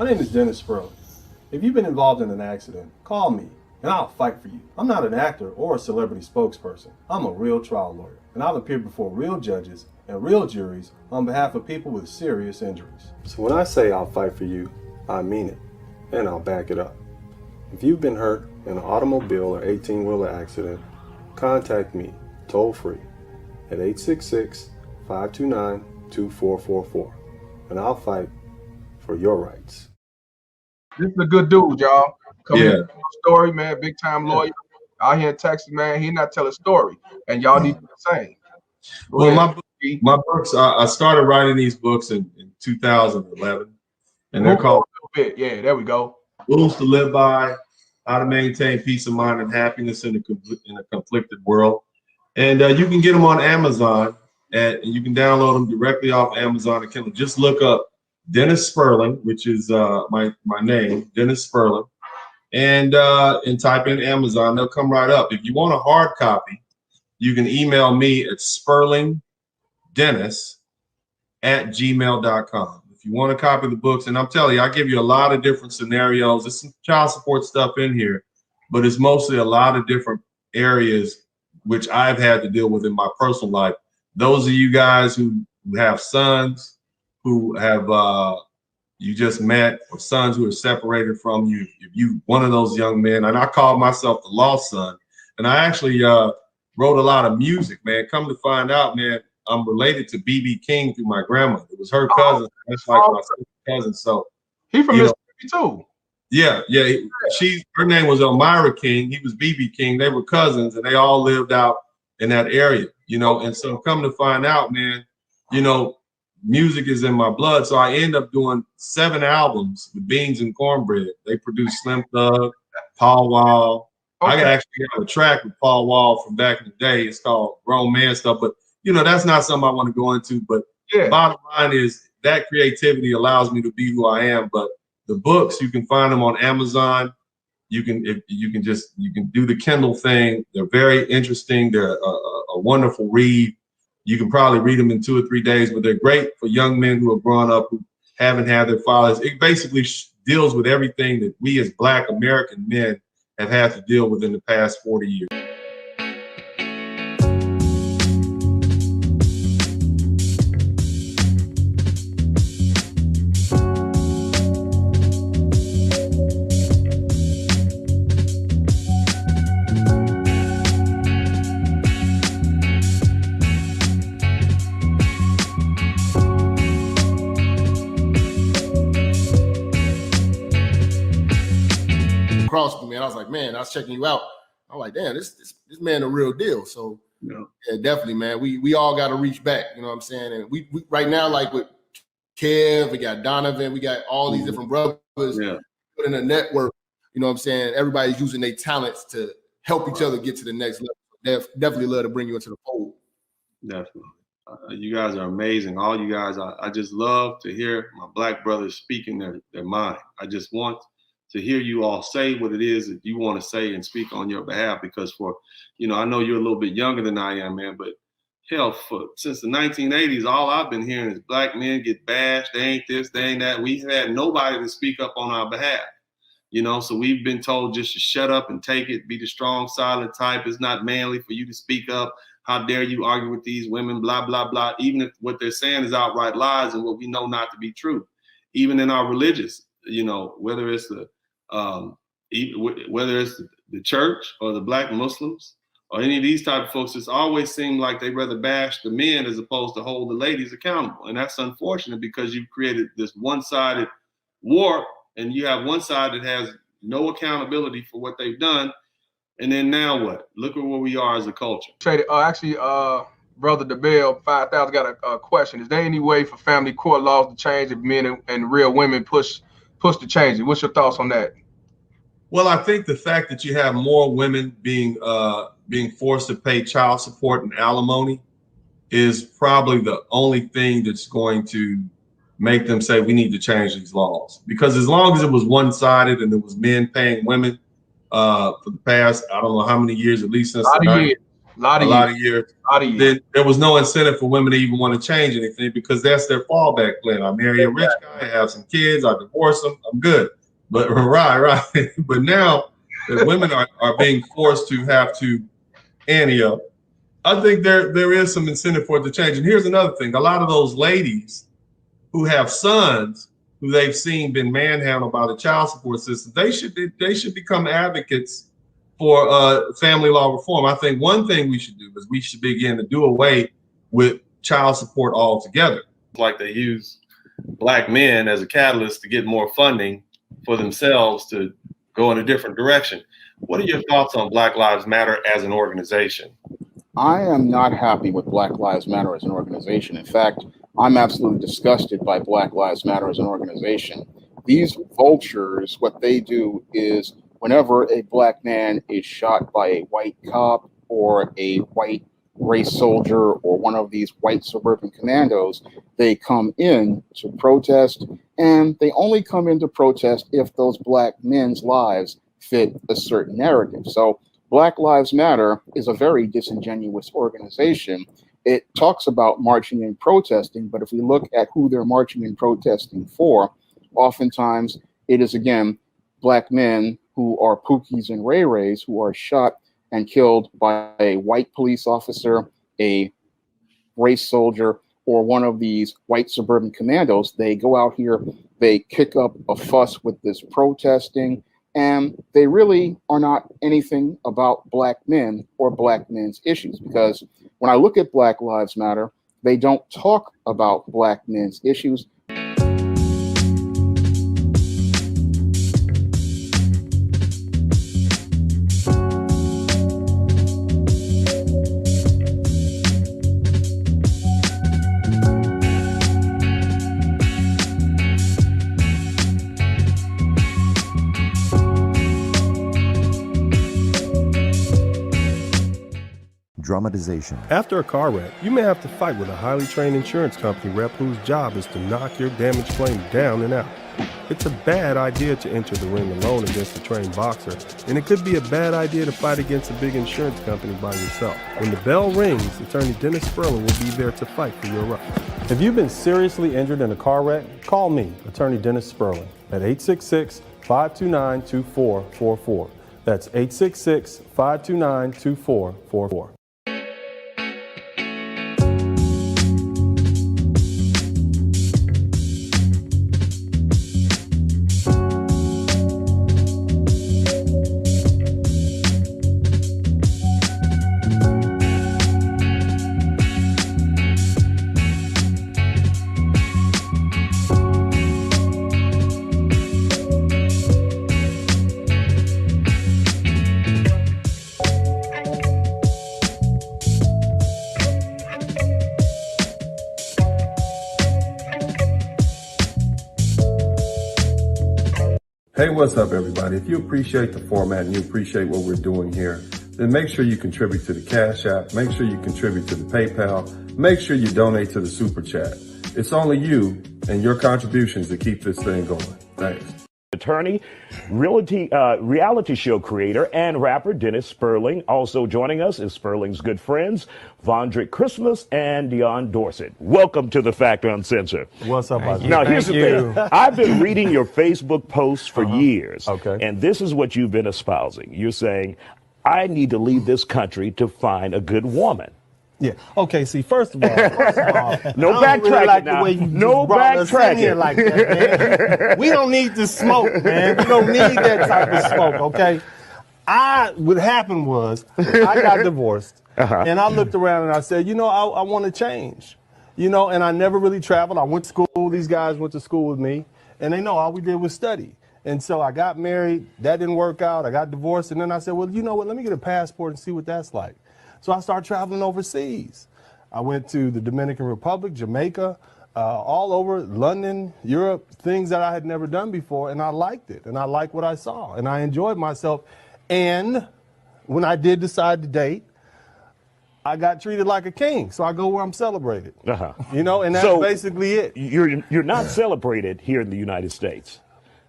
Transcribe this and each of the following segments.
name is Dennis Sperling. If you've been involved in an accident, call me and I'll fight for you. I'm not an actor or a celebrity spokesperson. I'm a real trial lawyer, and I'll appear before real judges and real juries on behalf of people with serious injuries. So when I say I'll fight for you, I mean it, and I'll back it up. If you've been hurt in an automobile or 18-wheeler accident, contact me toll-free at 866-529-2444, and I'll fight for your rights. This is a good dude, y'all. Come here, story, man, big time lawyer out here in Texas, man. He not tell a story, and y'all need to do the same. Well, my books, I started writing these books in 2011, and they're called yeah, there we go. Rules to Live By: How to Maintain Peace of Mind and Happiness in a Conflicted World. And you can get them on Amazon, and you can download them directly off Amazon and Kindle. Just look up Dennis Sperling, which is my name, Dennis Sperling, and type in Amazon. They'll come right up. If you want a hard copy, you can email me at sperlingdennis@gmail.com. If you want a copy of the books, and I'm telling you, I give you a lot of different scenarios. There's some child support stuff in here, but it's mostly a lot of different areas which I've had to deal with in my personal life. Those of you guys who have sons who have you just met, or sons who are separated from you, if you one of those young men, and I call myself the lost son, and I actually wrote a lot of music, man. Come to find out, man, I'm related to B.B. King through my grandmother. It was her cousin. That's like my cousin. So he from Mississippi too. Yeah. Her name was Elmira King. He was B.B. King. They were cousins, and they all lived out in that area, And so come to find out, man, music is in my blood. So I end up doing 7 albums with Beans and Cornbread. They produced Slim Thug, Paul Wall. Okay. I actually have a track with Paul Wall from back in the day. It's called Grown Man Stuff, but that's not something I want to go into. But bottom line is that creativity allows me to be who I am. But the books, you can find them on Amazon. You can do the Kindle thing. They're very interesting. They're a wonderful read. You can probably read them in 2 or 3 days, but they're great for young men who have grown up, who haven't had their fathers. It basically deals with everything that we as Black American men have had to deal with in the past 40 years. Man, I was like, man, I was checking you out. I'm like, damn, this man a real deal. So yeah, definitely, man. We all got to reach back. You know what I'm saying? And we right now, like with Kev, we got Donovan, we got all these different brothers in a network. You know what I'm saying? Everybody's using their talents to help each other get to the next level. Definitely love to bring you into the fold. Definitely. You guys are amazing. All you guys, I just love to hear my Black brothers speaking their mind. I just want to hear you all say what it is that you want to say and speak on your behalf, because I know you're a little bit younger than I am, man, but hell, since the 1980s, all I've been hearing is Black men get bashed. They ain't this, they ain't that. We've had nobody to speak up on our behalf, so we've been told just to shut up and take it, be the strong, silent type. It's not manly for you to speak up. How dare you argue with these women, blah, blah, blah, even if what they're saying is outright lies and what we know not to be true. Even in our religious, whether it's the church or the Black Muslims or any of these type of folks, it's always seemed like they rather bash the men as opposed to hold the ladies accountable. And that's unfortunate, because you've created this one-sided war, and you have one side that has no accountability for what they've done. And then now what? Look at where we are as a culture. Brother DeBell 5000 got a question. Is there any way for family court laws to change if men and real women push to change it? What's your thoughts on that? Well, I think the fact that you have more women being forced to pay child support and alimony is probably the only thing that's going to make them say we need to change these laws. Because as long as it was one-sided and it was men paying women for the past, I don't know how many years, at least since the 90s. A lot of years. A lot of years. Then there was no incentive for women to even want to change anything because that's their fallback plan. I marry a rich guy, I have some kids, I divorce them, I'm good. But right. But now that women are being forced to have to ante up, I think there is some incentive for it to change. And here's another thing: a lot of those ladies who have sons who they've seen been manhandled by the child support system, they should become advocates for family law reform. I think one thing we should do is we should begin to do away with child support altogether. Like they use Black men as a catalyst to get more funding for themselves to go in a different direction. What are your thoughts on Black Lives Matter as an organization? I am not happy with Black Lives Matter as an organization. In fact, I'm absolutely disgusted by Black Lives Matter as an organization. These vultures, what they do is whenever a Black man is shot by a white cop or a white race soldier or one of these white suburban commandos, they come in to protest, and they only come in to protest if those Black men's lives fit a certain narrative. So Black Lives Matter is a very disingenuous organization. It talks about marching and protesting, but if we look at who they're marching and protesting for, oftentimes it is, again, Black men who are Pookies and Ray Rays who are shot and killed by a white police officer, a race soldier, or one of these white suburban commandos. They go out here, they kick up a fuss with this protesting, and they really are not anything about Black men or Black men's issues, because when I look at Black Lives Matter, they don't talk about Black men's issues. Dramatization. After a car wreck, you may have to fight with a highly trained insurance company rep whose job is to knock your damaged claim down and out. It's a bad idea to enter the ring alone against a trained boxer, and it could be a bad idea to fight against a big insurance company by yourself. When the bell rings, attorney Dennis Sperling will be there to fight for your rights. If you've been seriously injured in a car wreck, call me, attorney Dennis Sperling, at 866-529-2444. That's 866-529-2444. Hey, what's up, everybody? If you appreciate the format and you appreciate what we're doing here, then make sure you contribute to the Cash App, make sure you contribute to the PayPal, make sure you donate to the Super Chat. It's only you and your contributions that keep this thing going. Thanks. Attorney, reality show creator, and rapper Dennis Sperling. Also joining us is Sperling's good friends, Vondrick Christmas and Dion Dorsett. Welcome to The Fact Uncensored. What's up, Isaac? Now, here's the thing. I've been reading your Facebook posts for years, Okay. and this is what you've been espousing. You're saying, I need to leave this country to find a good woman. Yeah. Okay. See, first of all, No I don't really backtracking like now. the way you No just brought us in here backtracking. like that, man. We don't need the smoke, man. We don't need that type of smoke. Okay. What happened was I got divorced, and I looked around and I said, I want to change, and I never really traveled. I went to school. These guys went to school with me, and they know all we did was study. And so I got married. That didn't work out. I got divorced, and then I said, well, you know what? Let me get a passport and see what that's like. So I started traveling overseas. I went to the Dominican Republic, Jamaica, all over London, Europe, things that I had never done before, and I liked it, and I liked what I saw, and I enjoyed myself. And when I did decide to date, I got treated like a king, so I go where I'm celebrated. And that's basically it. You're not celebrated here in the United States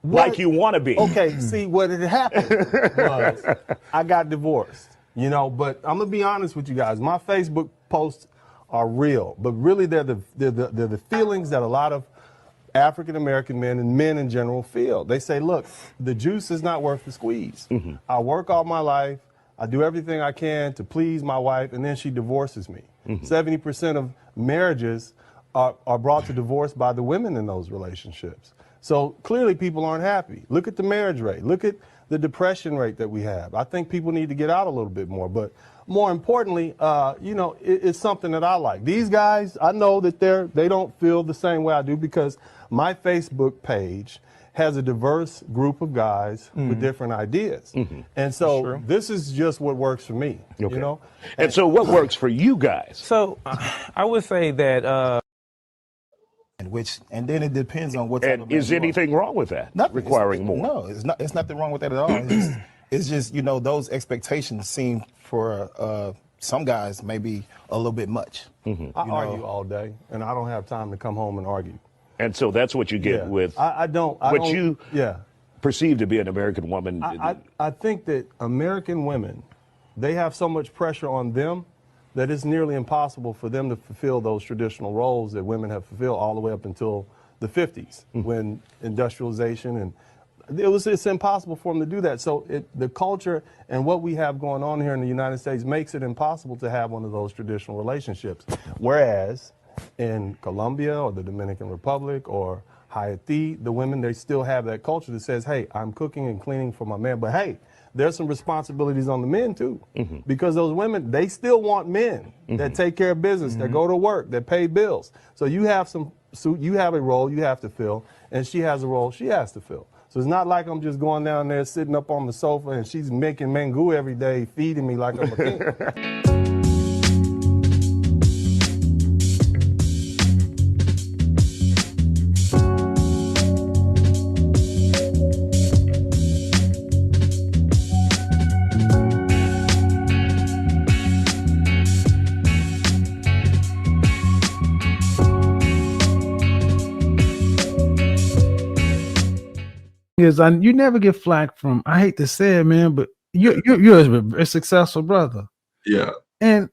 like you want to be. Okay, see, what had happened was I got divorced. You know, but I'm gonna be honest with you guys. My Facebook posts are real, but really they're the feelings that a lot of African American men and men in general feel. They say, look, the juice is not worth the squeeze. I work all my life, I do everything I can to please my wife, and then she divorces me. 70% of marriages are brought to divorce by the women in those relationships. So clearly people aren't happy. Look at the marriage rate. Look at the depression rate that we have. I think people need to get out a little bit more. But more importantly, you know, it's something that I like. These guys, I know that they don't feel the same way I do because my Facebook page has a diverse group of guys with different ideas. And so this is just what works for me, you know? And so what works for you guys? So I would say that and then it depends on what type of And man is you are. anything wrong with that? Nothing. Requiring more? No, it's not. It's nothing wrong with that at all. It's just, you know, those expectations seem for some guys maybe a little bit much. I argue all day, and I don't have time to come home and argue. And so that's what you get with what you perceive to be an American woman. I think that American women, they have so much pressure on them that it's nearly impossible for them to fulfill those traditional roles that women have fulfilled all the way up until the 50s when industrialization and it's impossible for them to do that. So the culture and what we have going on here in the United States makes it impossible to have one of those traditional relationships. Whereas in Colombia or the Dominican Republic or Haiti, the women, they still have that culture that says, hey, I'm cooking and cleaning for my man, but hey, there's some responsibilities on the men too, because those women, they still want men that take care of business, that go to work, that pay bills. So you have a role you have to fill, and she has a role she has to fill. So it's not like I'm just going down there sitting up on the sofa and she's making mango every day, feeding me like I'm a king. You never get flack from, I hate to say it, man, but you're a successful brother. Yeah. And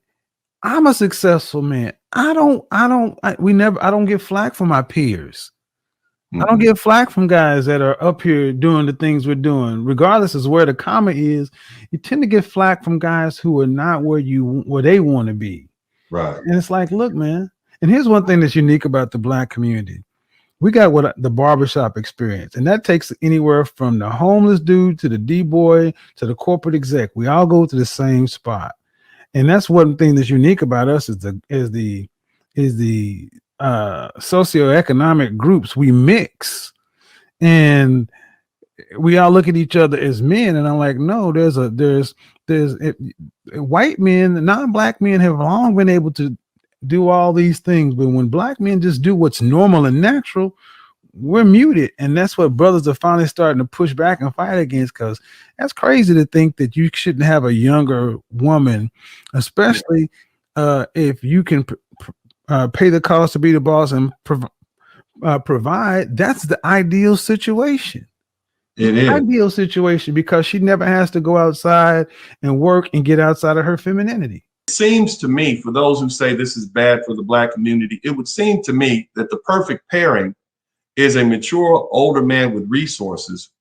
I'm a successful man. I don't get flack from my peers. I don't get flack from guys that are up here doing the things we're doing. Regardless of where the comma is, you tend to get flack from guys who are not where they want to be. Right. And it's like, look, man, and here's one thing that's unique about the Black community. We got the barbershop experience, and that takes anywhere from the homeless dude to the D-boy to the corporate exec. We all go to the same spot, and that's one thing that's unique about us is the socioeconomic groups we mix, and we all look at each other as men. And I'm like, no, there's white men, non-Black men have long been able to do all these things, but when Black men just do what's normal and natural, we're muted. And that's what brothers are finally starting to push back and fight against, because that's crazy to think that you shouldn't have a younger woman, especially if you can pay the cost to be the boss and provide. That's the ideal situation. It is ideal situation because she never has to go outside and work and get outside of her femininity. It seems to me, for those who say this is bad for the Black community, it would seem to me that the perfect pairing is a mature older man with resources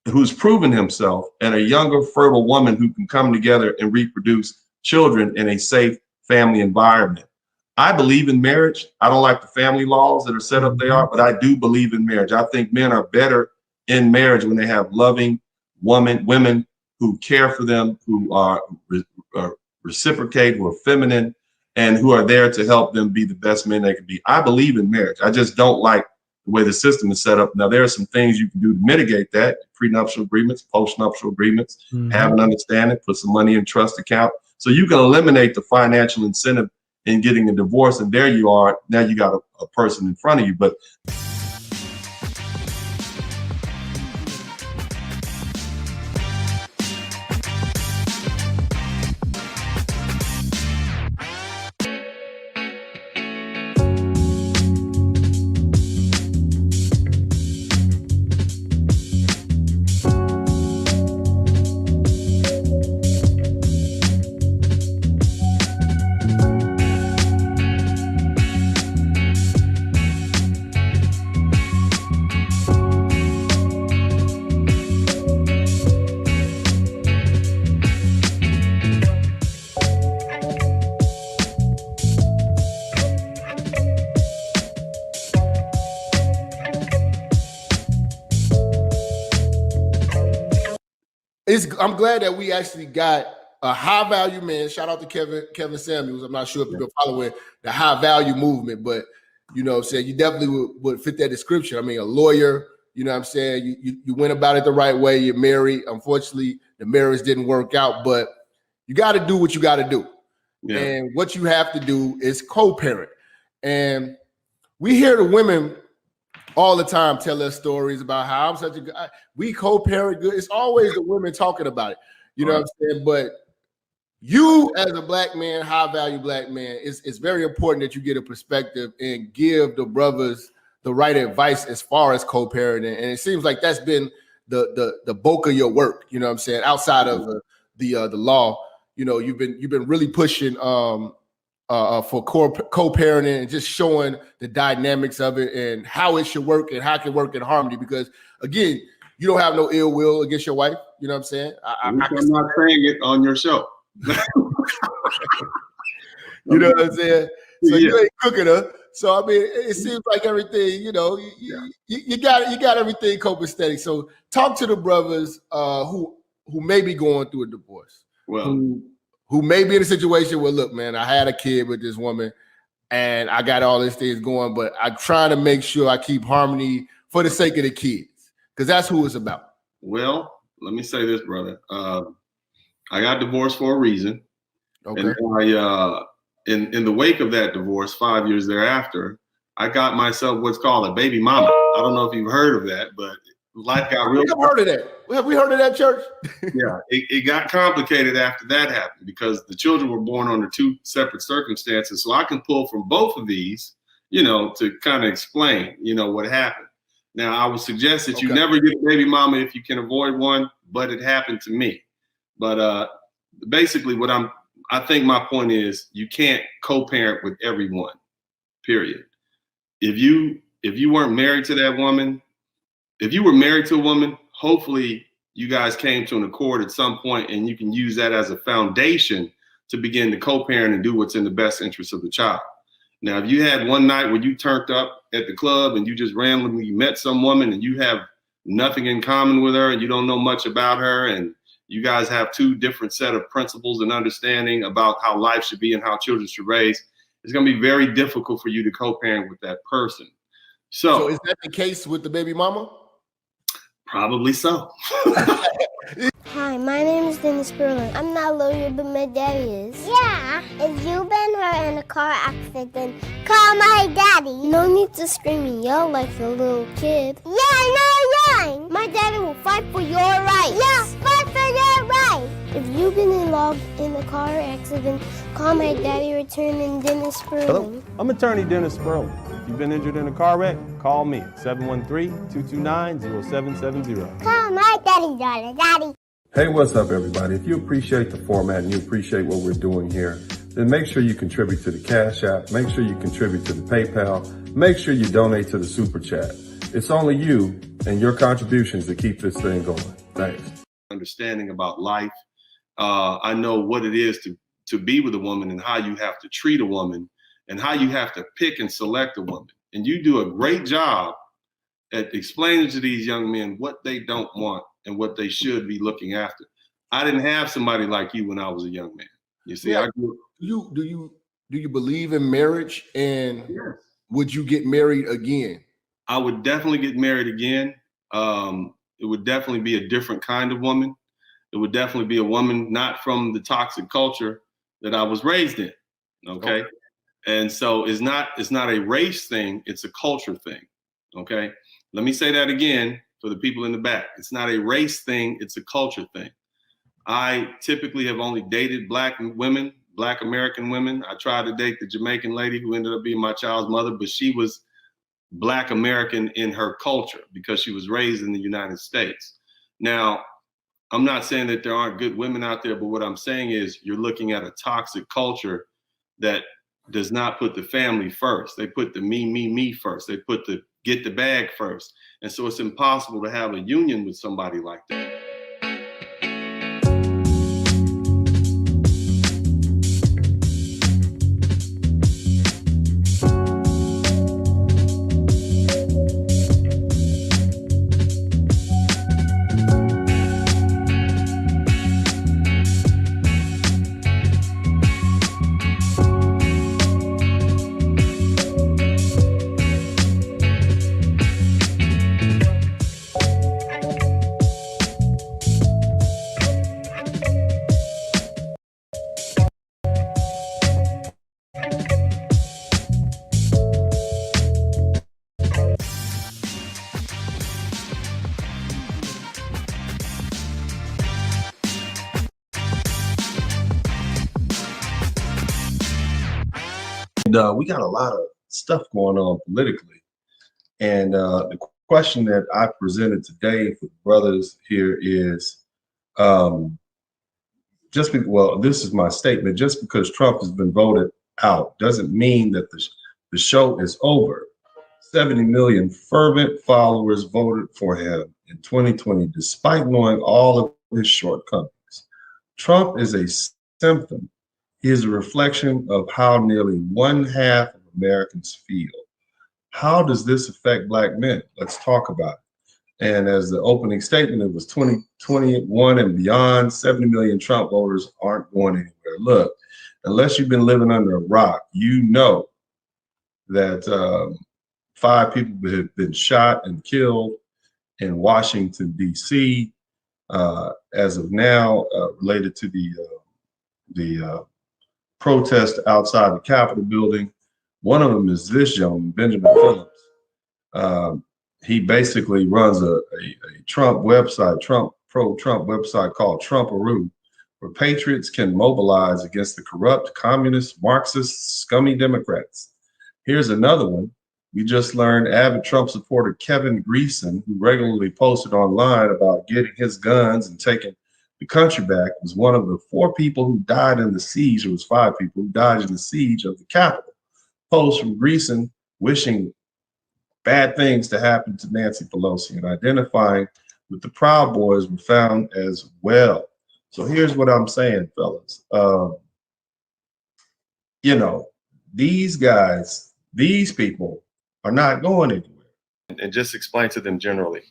who's proven himself and a younger fertile woman who can come together and reproduce children in a safe family environment. I believe in marriage. I don't like the family laws that are set up they are, but I do believe in marriage. I think men are better in marriage when they have loving women who care for them, who are reciprocate, who are feminine, and who are there to help them be the best men they can be. I believe in marriage. I just don't like the way the system is set up. Now, there are some things you can do to mitigate that: prenuptial agreements, postnuptial agreements, have an understanding, put some money in trust account. So you can eliminate the financial incentive in getting a divorce, and there you are. Now you got a person in front of you. But I'm glad that we actually got a high value man. Shout out to Kevin Samuels. I'm not sure if you've been following the high value movement, but you know what I'm saying, you definitely would fit that description. I mean, a lawyer, you know what I'm saying, you went about it the right way. You're married. Unfortunately, the marriage didn't work out, but you got to do what you got to do. Yeah. And what you have to do is co-parent. And we hear the women all the time tell us stories about how I'm such a good, we co-parent good. It's always the women talking about it. You know what I'm saying? But you as a black man, high value black man, it's very important that you get a perspective and give the brothers the right advice as far as co-parenting. And it seems like that's been the bulk of your work, you know what I'm saying? Outside of the law, you know, you've been really pushing for co-parenting and just showing the dynamics of it and how it should work and how it can work in harmony. Because again, you don't have no ill will against your wife. You know what I'm saying? I'm not saying it on your show. You know what I'm saying? So you ain't cooking her. So I mean, it seems like everything, you know, you got everything copacetic. So talk to the brothers who may be going through a divorce. Well, who may be in a situation where, look, man, I had a kid with this woman and I got all these things going, but I'm trying to make sure I keep harmony for the sake of the kids, because that's who it's about. Well, let me say this, brother. I got divorced for a reason. Okay. And I, in the wake of that divorce, 5 years thereafter, I got myself what's called a baby mama. I don't know if you've heard of that, but life got real. I've heard of that. Have we heard of that, church? Yeah, it got complicated after that happened because the children were born under two separate circumstances. So I can pull from both of these, you know, to kind of explain, you know, what happened. Now, I would suggest that you never get a baby mama if you can avoid one, but it happened to me. But basically I think my point is you can't co-parent with everyone, period. If you weren't married to that woman, if you were married to a woman, hopefully you guys came to an accord at some point and you can use that as a foundation to begin to co-parent and do what's in the best interest of the child. Now, if you had one night where you turned up at the club and you just randomly met some woman and you have nothing in common with her and you don't know much about her and you guys have two different set of principles and understanding about how life should be and how children should raise, it's going to be very difficult for you to co-parent with that person. So is that the case with the baby mama? Probably so. Hi, my name is Dennis Sperling. I'm not a lawyer, but my daddy is. Yeah. If you've been hurt in a car accident, call my daddy. No need to scream and yell like a little kid. Yeah, no, my daddy will fight for your rights. Yeah, fight for your rights. If you've been involved in a car accident, call my daddy, returning Dennis Sperling. Hello, I'm attorney Dennis Sperling. If you've been injured in a car wreck, call me at 713-229-0770. Call my daddy. Hey, what's up, everybody? If you appreciate the format and you appreciate what we're doing here, then make sure you contribute to the Cash App, make sure you contribute to the PayPal, make sure you donate to the Super Chat. It's only you and your contributions that keep this thing going. Thanks. Understanding about life. I know what it is to be with a woman and how you have to treat a woman and how you have to pick and select a woman. And you do a great job at explaining to these young men what they don't want and what they should be looking after. I didn't have somebody like you when I was a young man. You see, yeah. Do you believe in marriage, and would you get married again? I would definitely get married again. It would definitely be a different kind of woman. It would definitely be a woman not from the toxic culture that I was raised in. Okay. And so it's not a race thing, it's a culture thing. Okay. Let me say that again for the people in the back. It's not a race thing, it's a culture thing. I typically have only dated Black women, Black American women. I tried to date the Jamaican lady who ended up being my child's mother, but she was Black American in her culture because she was raised in the United States. Now, I'm not saying that there aren't good women out there, but what I'm saying is you're looking at a toxic culture that does not put the family first. They put the me first. They put the get the bag first. And so it's impossible to have a union with somebody like that. we got a lot of stuff going on politically. And the question that I presented today for the brothers here is, this is my statement. Just because Trump has been voted out doesn't mean that the show is over. 70 million fervent followers voted for him in 2020, despite knowing all of his shortcomings. Trump is a symptom. He is a reflection of how nearly 1/2 of Americans feel. How does this affect Black men? Let's talk about it. And as the opening statement, it was 2021 and beyond. 70 million Trump voters aren't going anywhere. Look, unless you've been living under a rock, you know that 5 people have been shot and killed in Washington, D.C. As of now, related to the protest outside the Capitol building. One of them is this gentleman, Benjamin Phillips. He basically runs a Trump website, pro-Trump website called Trumparoo, where patriots can mobilize against the corrupt, communist, Marxist, scummy Democrats. Here's another one. We just learned avid Trump supporter Kevin Greeson, who regularly posted online about getting his guns and taking the country back, was one of the 4 people who died in the siege. It was 5 people who died in the siege of the Capitol. Post from Greeson wishing bad things to happen to Nancy Pelosi and identifying with the Proud Boys were found as well. So here's what I'm saying, fellas. These guys, these people are not going anywhere. And just explain to them generally.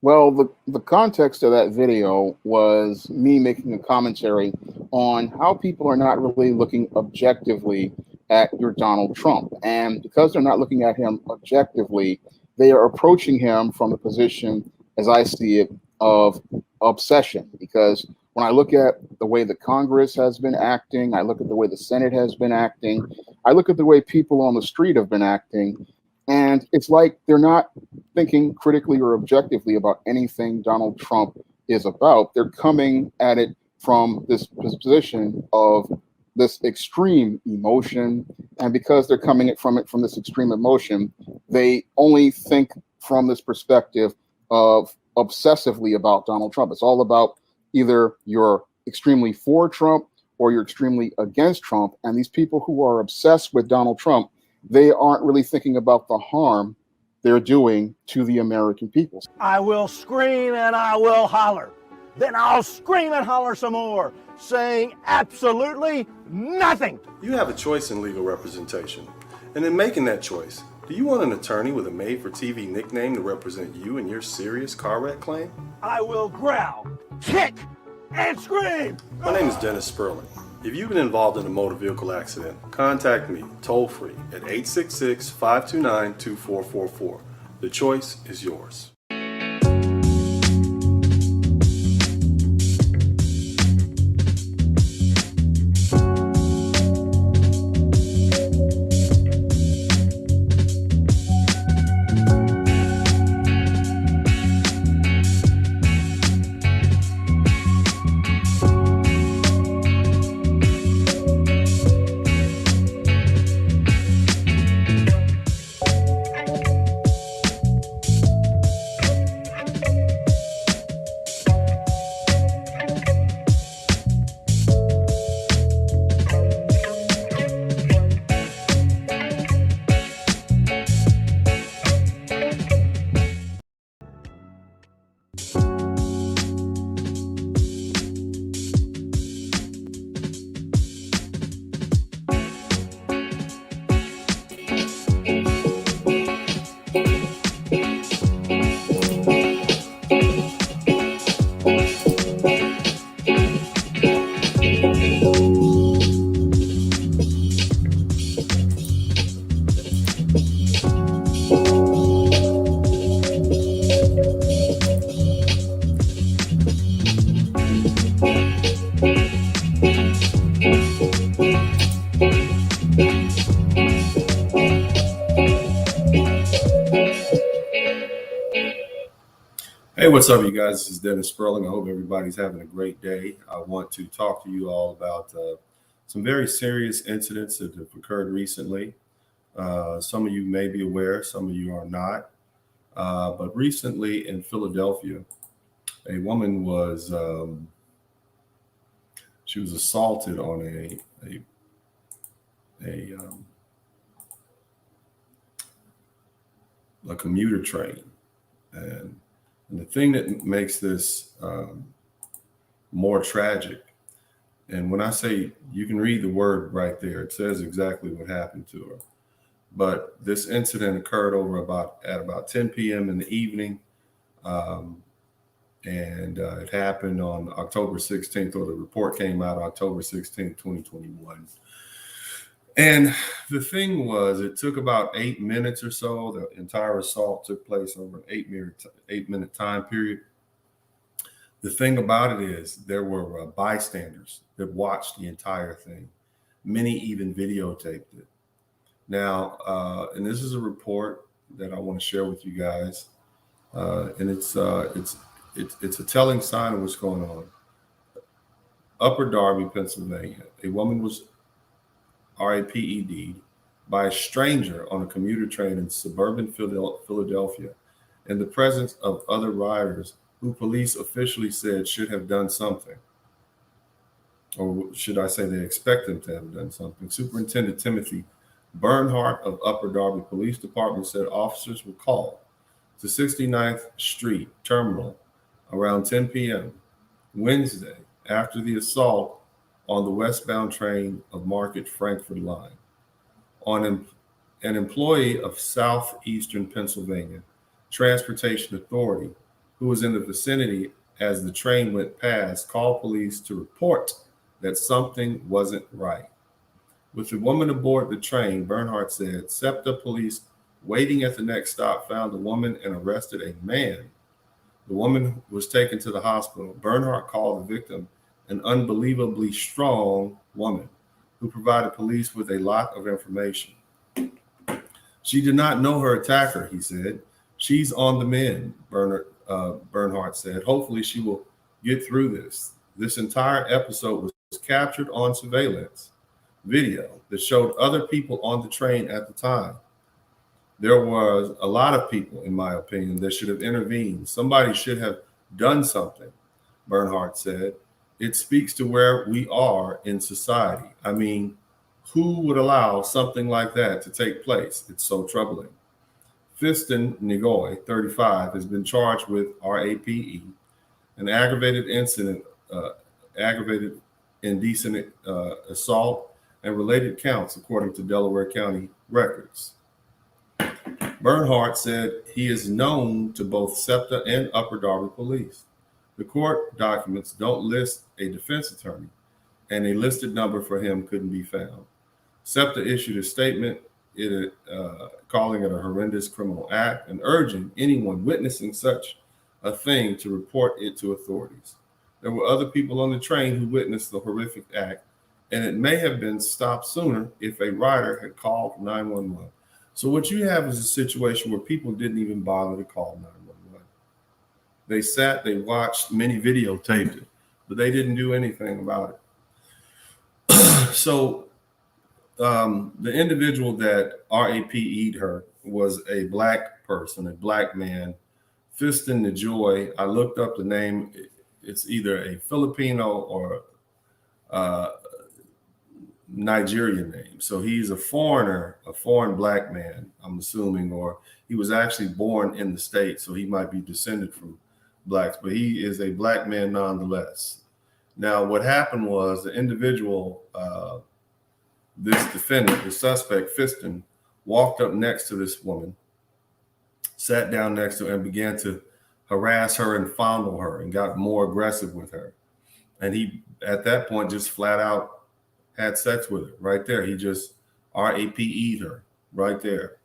Well, the context of that video was me making a commentary on how people are not really looking objectively at your Donald Trump. And because they're not looking at him objectively, they are approaching him from a position, as I see it, of obsession. Because when I look at the way the Congress has been acting, I look at the way the Senate has been acting, I look at the way people on the street have been acting, and it's like they're not thinking critically or objectively about anything Donald Trump is about. They're coming at it from this position of this extreme emotion. And because they're coming from this extreme emotion, they only think from this perspective of obsessively about Donald Trump. It's all about either you're extremely for Trump or you're extremely against Trump. And these people who are obsessed with Donald Trump, they aren't really thinking about the harm they're doing to the American people. I will scream and I will holler. Then I'll scream and holler some more, saying absolutely nothing. You have a choice in legal representation. And in making that choice, do you want an attorney with a made-for-TV nickname to represent you in your serious car wreck claim? I will growl, kick, and scream. My name is Dennis Sperling. If you've been involved in a motor vehicle accident, contact me toll-free at 866-529-2444. The choice is yours. Hey, what's up, you guys? This is Dennis Sperling. I hope everybody's having a great day. I want to talk to you all about some very serious incidents that have occurred recently. Some of you may be aware, some of you are not. But recently in Philadelphia, a woman was she was assaulted on a commuter train, and the thing that makes this more tragic, and when I say, you can read the word right there, it says exactly what happened to her. But this incident occurred at about 10 p.m. in the evening. And it happened on October 16th, or the report came out October 16th, 2021. And the thing was, it took about 8 minutes or so. The entire assault took place over an 8-minute time period. The thing about it is, there were bystanders that watched the entire thing. Many even videotaped it. Now, and this is a report that I want to share with you guys, and it's a telling sign of what's going on. Upper Darby, Pennsylvania, a woman was RAPED'd by a stranger on a commuter train in suburban Philadelphia in the presence of other riders who police officially said should have done something. Or should I say, they expect them to have done something. Superintendent Timothy Bernhardt of Upper Darby Police Department said officers were called to 69th Street Terminal around 10 p.m. Wednesday after the assault on the westbound train of Market Frankford line. On an employee of Southeastern Pennsylvania Transportation Authority who was in the vicinity as the train went past called police to report that something wasn't right. With the woman aboard the train, Bernhardt said, SEPTA police waiting at the next stop found a woman and arrested a man. The woman was taken to the hospital. Bernhardt called the victim an unbelievably strong woman who provided police with a lot of information. She did not know her attacker, he said. She's on the mend, Bernhardt said. Hopefully she will get through this. This entire episode was captured on surveillance video that showed other people on the train at the time. There was a lot of people, in my opinion, that should have intervened. Somebody should have done something, Bernhardt said. It speaks to where we are in society. I mean, who would allow something like that to take place? It's so troubling. Fiston Nigoy, 35, has been charged with RAPE, an aggravated indecent assault, and related counts, according to Delaware County records. Bernhardt said he is known to both SEPTA and Upper Darby police. The court documents don't list a defense attorney, and a listed number for him couldn't be found. SEPTA issued a statement calling it a horrendous criminal act and urging anyone witnessing such a thing to report it to authorities. There were other people on the train who witnessed the horrific act, and it may have been stopped sooner if a rider had called 911. So what you have is a situation where people didn't even bother to call 911. They sat, they watched, many videotaped it, but they didn't do anything about it. So the individual that RAPE'd her was a black person, a black man, Fiston Nigoy. I looked up the name. It's either a Filipino or Nigerian name. So he's a foreigner, a foreign black man, I'm assuming, or he was actually born in the States, so he might be descended from blacks, but he is a black man nonetheless. Now, what happened was the individual, this defendant, the suspect, Fiston, walked up next to this woman, sat down next to her, and began to harass her and fondle her and got more aggressive with her. And he, at that point, just flat out had sex with her right there. He just RAPE'd her right there.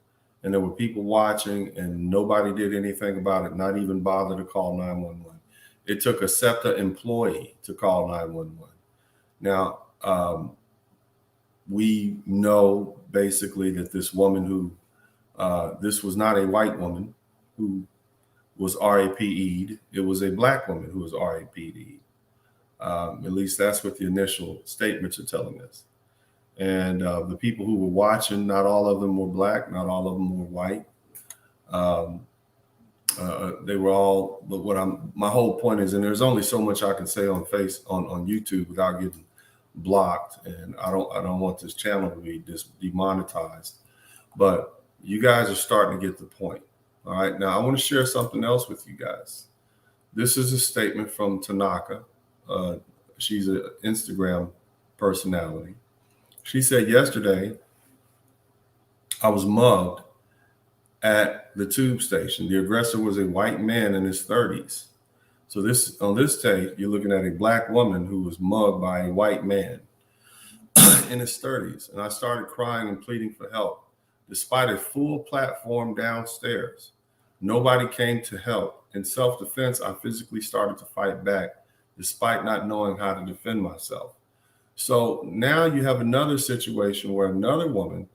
And there were people watching and nobody did anything about it, not even bother to call 911. It took a SEPTA employee to call 911. Now, we know basically that this woman who, this was not a white woman who was RAPE'd. It was a black woman who was RAPE'd. At least that's what the initial statements are telling us. And the people who were watching, not all of them were black, not all of them were white. They were all, but my whole point is, and there's only so much I can say on YouTube without getting blocked, and I don't want this channel to be demonetized, but you guys are starting to get the point. All right, now I want to share something else with you guys. This is a statement from Tanaka. She's an Instagram personality. She said, yesterday, I was mugged at the tube station. The aggressor was a white man in his 30s. So on this tape, you're looking at a black woman who was mugged by a white man in his 30s. And I started crying and pleading for help. Despite a full platform downstairs, nobody came to help. In self-defense, I physically started to fight back, despite not knowing how to defend myself. So now you have another situation where another woman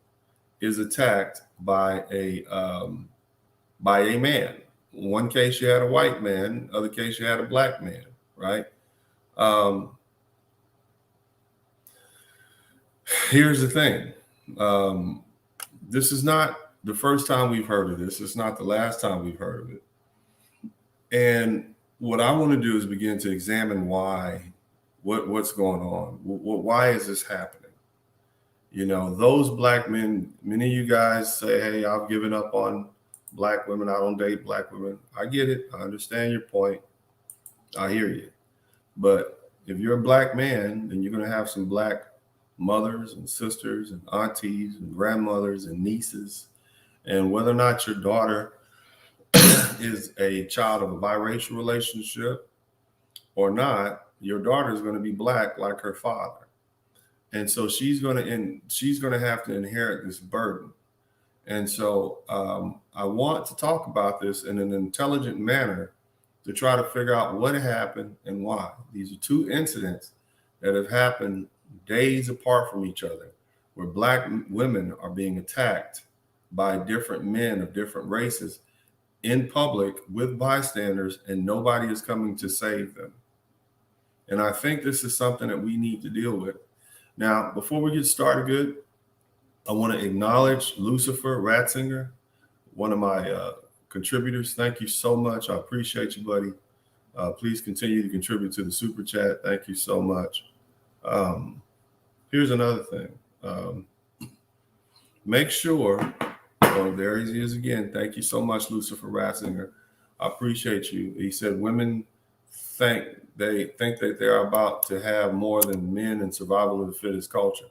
is attacked by a man. In one case, you had a white man. Other case, you had a black man, right? Here's the thing. This is not the first time we've heard of this. It's not the last time we've heard of it. And what I want to do is begin to examine what's going on. Why is this happening? You know, those black men, many of you guys say, hey, I've given up on black women. I don't date black women. I get it. I understand your point. I hear you. But if you're a black man, then you're going to have some black mothers and sisters and aunties and grandmothers and nieces. And whether or not your daughter is a child of a biracial relationship or not, your daughter is going to be black like her father. And so she's going to have to inherit this burden. And so I want to talk about this in an intelligent manner to try to figure out what happened and why. These are two incidents that have happened days apart from each other, where black women are being attacked by different men of different races in public with bystanders, and nobody is coming to save them. And I think this is something that we need to deal with. Now, before we get started good, I want to acknowledge Lucifer Ratzinger, one of my contributors. Thank you so much. I appreciate you, buddy. Please continue to contribute to the super chat. Thank you so much. Here's another thing. Make sure, there he is again. Thank you so much, Lucifer Ratzinger. I appreciate you. He said women think that they're about to have more than men in survival of the fittest culture.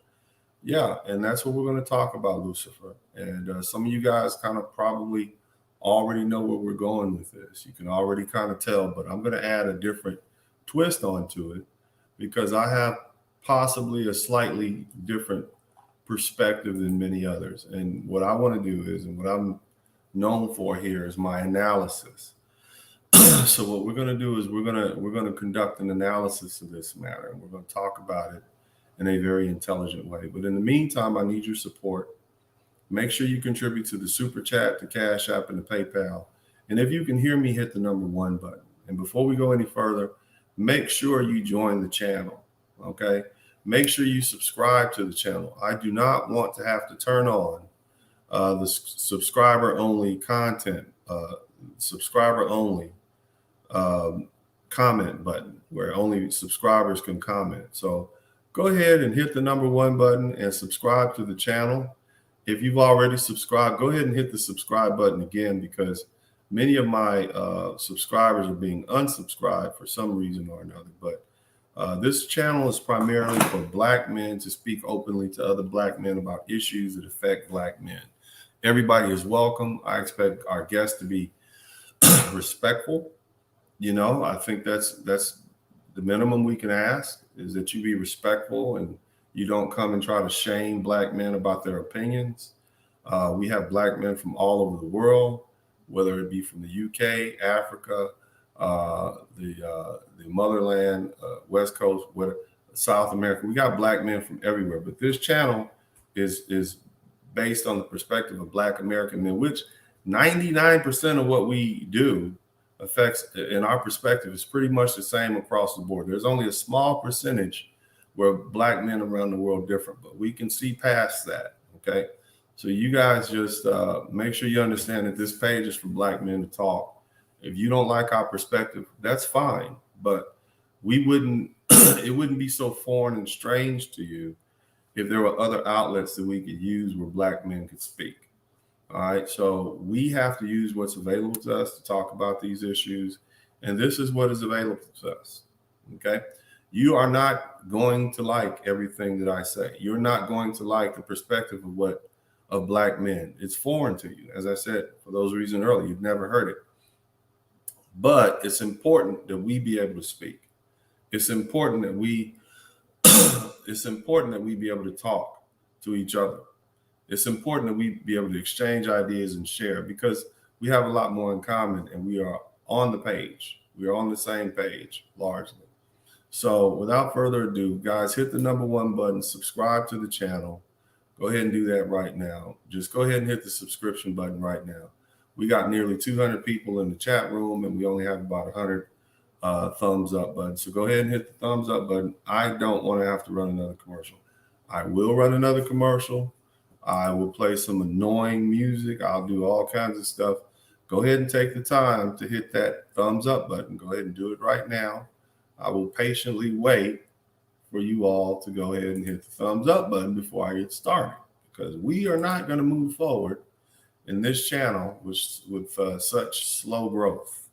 Yeah, and that's what we're going to talk about, Lucifer. And some of you guys kind of probably already know where we're going with this. You can already kind of tell, but I'm going to add a different twist onto it because I have possibly a slightly different perspective than many others. And what I want to do is, and what I'm known for here is my analysis. So what we're going to do is we're going to conduct an analysis of this matter, and we're going to talk about it in a very intelligent way. But in the meantime, I need your support. Make sure you contribute to the super chat, the Cash App, and the PayPal. And if you can hear me, hit the number 1 button. And before we go any further, make sure you join the channel. Okay? Make sure you subscribe to the channel. I do not want to have to turn on the subscriber-only content, subscriber-only comment button where only subscribers can comment. So go ahead and hit the number 1 button and subscribe to the channel. If you've already subscribed, go ahead and hit the subscribe button again, because many of my subscribers are being unsubscribed for some reason or another. But this channel is primarily for black men to speak openly to other black men about issues that affect black men. Everybody is welcome. I expect our guests to be respectful. You know, I think that's the minimum we can ask, is that you be respectful and you don't come and try to shame black men about their opinions. We have black men from all over the world, whether it be from the UK, Africa, the motherland, West Coast, South America. We got black men from everywhere. But this channel is based on the perspective of black American men, which 99% of what we do affects, in our perspective, is pretty much the same across the board. There's only a small percentage where black men around the world differ, but we can see past that. Okay. So you guys just make sure you understand that this page is for black men to talk. If you don't like our perspective, that's fine, but we wouldn't, it wouldn't be so foreign and strange to you if there were other outlets that we could use where black men could speak. All right. So we have to use what's available to us to talk about these issues. And this is what is available to us. Okay. You are not going to like everything that I say. You're not going to like the perspective of black men. It's foreign to you. As I said, for those reasons earlier, you've never heard it. But it's important that we be able to speak. It's important that we be able to talk to each other. It's important that we be able to exchange ideas and share, because we have a lot more in common and we are on the page. We are on the same page largely. So without further ado, guys, hit the #1 button, subscribe to the channel. Go ahead and do that right now. Just go ahead and hit the subscription button right now. We got nearly 200 people in the chat room and we only have about 100 thumbs up button. So go ahead and hit the thumbs up button. I don't want to have to run another commercial. I will run another commercial. I will play some annoying music. I'll do all kinds of stuff. Go ahead and take the time to hit that thumbs up button. Go ahead and do it right now. I will patiently wait for you all to go ahead and hit the thumbs up button before I get started, because we are not going to move forward in this channel with such slow growth.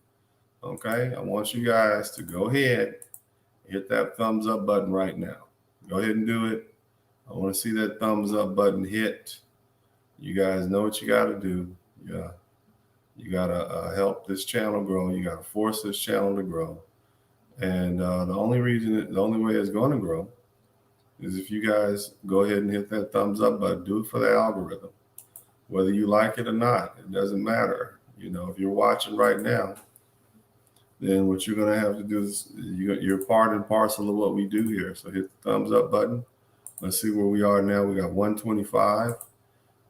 Okay, I want you guys to go ahead, hit that thumbs up button right now. Go ahead and do it. I want to see that thumbs up button hit. You guys know what you got to do. Yeah, you got to help this channel grow. You got to force this channel to grow. And the only way it's going to grow is if you guys go ahead and hit that thumbs up button. Do it for the algorithm. Whether you like it or not, it doesn't matter. You know, if you're watching right now, then what you're going to have to do is you're part and parcel of what we do here. So hit the thumbs up button. Let's see where we are now. We got 125.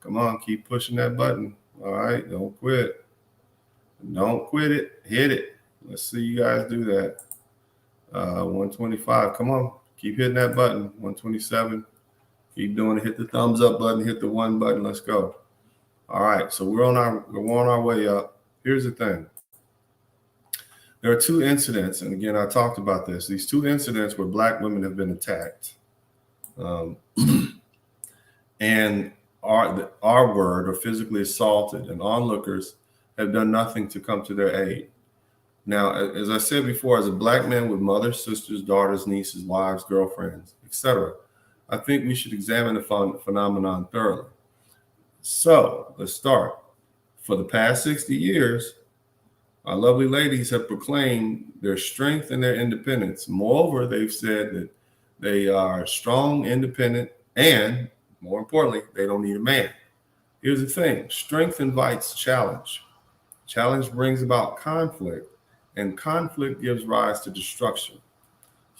Come on, keep pushing that button. All right, don't quit. Don't quit it. Hit it. Let's see you guys do that. 125. Come on, keep hitting that button. 127. Keep doing it. Hit the thumbs up button. Hit the 1 button. Let's go. All right, so we're on our way up. Here's the thing. There are 2 incidents, and again, I talked about this. These 2 incidents where black women have been attacked, and are word or physically assaulted, and onlookers have done nothing to come to their aid. Now, as I said before, as a black man with mothers, sisters, daughters, nieces, wives, girlfriends, etc., I think we should examine the phenomenon thoroughly. So let's start. For the past 60 years, our lovely ladies have proclaimed their strength and their independence. Moreover, they've said that they are strong, independent, and more importantly, they don't need a man. Here's the thing. Strength invites challenge. Challenge brings about conflict, and conflict gives rise to destruction.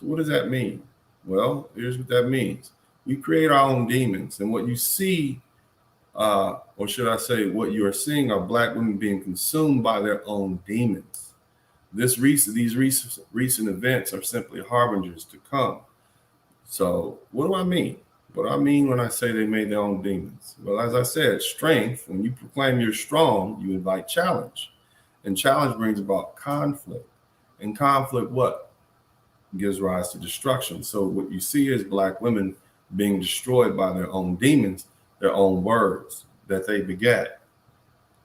So what does that mean? Well, here's what that means. We create our own demons, and what you see, or should I say, what you are seeing are black women being consumed by their own demons. These recent events are simply harbingers to come. So what do I mean? What do I mean when I say they made their own demons? Well, as I said, strength, when you proclaim you're strong, you invite challenge. And challenge brings about conflict. And conflict, what? Gives rise to destruction. So what you see is black women being destroyed by their own demons, their own words that they begat,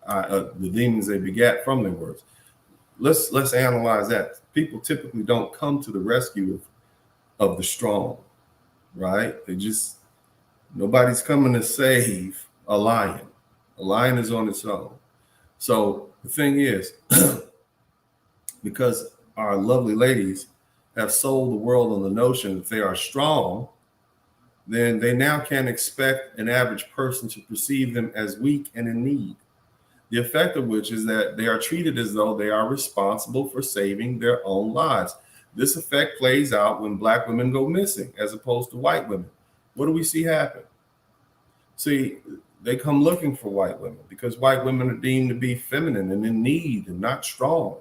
the demons they begat from their words. Let's analyze that. People typically don't come to the rescue of the strong, right? Nobody's coming to save a lion. A lion is on its own. So the thing is, because our lovely ladies have sold the world on the notion that they are strong, then they now can't expect an average person to perceive them as weak and in need. The effect of which is that they are treated as though they are responsible for saving their own lives. This effect plays out when black women go missing as opposed to white women. What do we see happen? See, they come looking for white women because white women are deemed to be feminine and in need and not strong.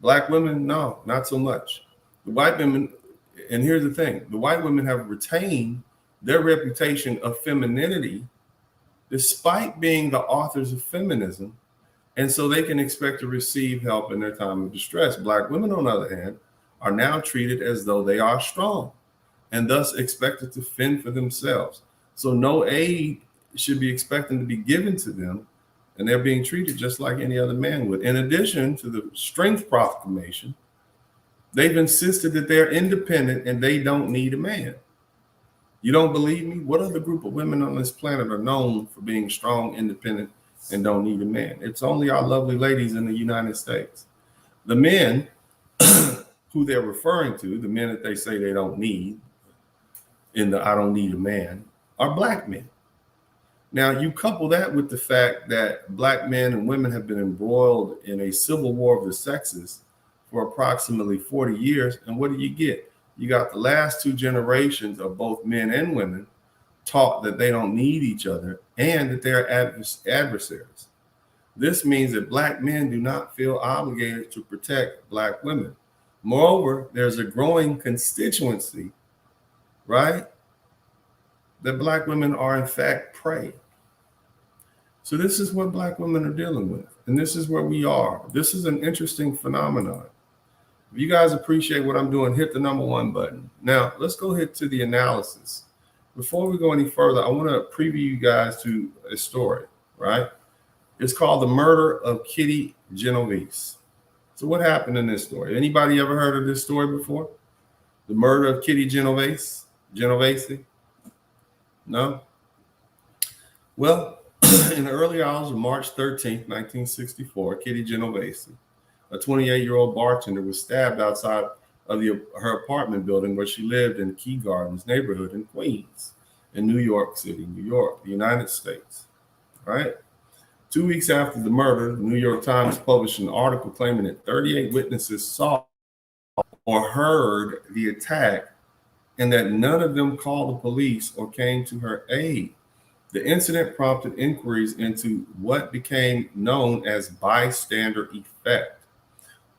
Black women, no, not so much. The white women, And here's the thing, the white women have retained their reputation of femininity despite being the authors of feminism. And so they can expect to receive help in their time of distress. Black women, on the other hand, are now treated as though they are strong and thus expected to fend for themselves. So no aid should be expected to be given to them, and they're being treated just like any other man would. In addition to the strength proclamation, they've insisted that they're independent and they don't need a man. You don't believe me? What other group of women on this planet are known for being strong, independent, and don't need a man? It's only our lovely ladies in the United States. The men who they're referring to, the men that they say they don't need, in the I don't need a man, are black men. Now, you couple that with the fact that black men and women have been embroiled in a civil war of the sexes for approximately 40 years, and what do you get? You got the last two generations of both men and women taught that they don't need each other and that they're adversaries. This means that black men do not feel obligated to protect black women. Moreover, there's a growing constituency, right, that black women are in fact prey. So this is what black women are dealing with, and this is where we are. This is an interesting phenomenon. If you guys appreciate what I'm doing, hit the #1 button. Now, let's go ahead to the analysis. Before we go any further, I want to preview you guys to a story, right? It's called The Murder of Kitty Genovese. So what happened in this story? Anybody ever heard of this story before? The murder of Kitty Genovese? No? Well, in the early hours of March 13th, 1964, Kitty Genovese, a 28-year-old bartender, was stabbed outside of her apartment building where she lived in Key Gardens neighborhood in Queens, in New York City, New York, the United States, right? 2 weeks after the murder, the New York Times published an article claiming that 38 witnesses saw or heard the attack and that none of them called the police or came to her aid. The incident prompted inquiries into what became known as Bystander Effect,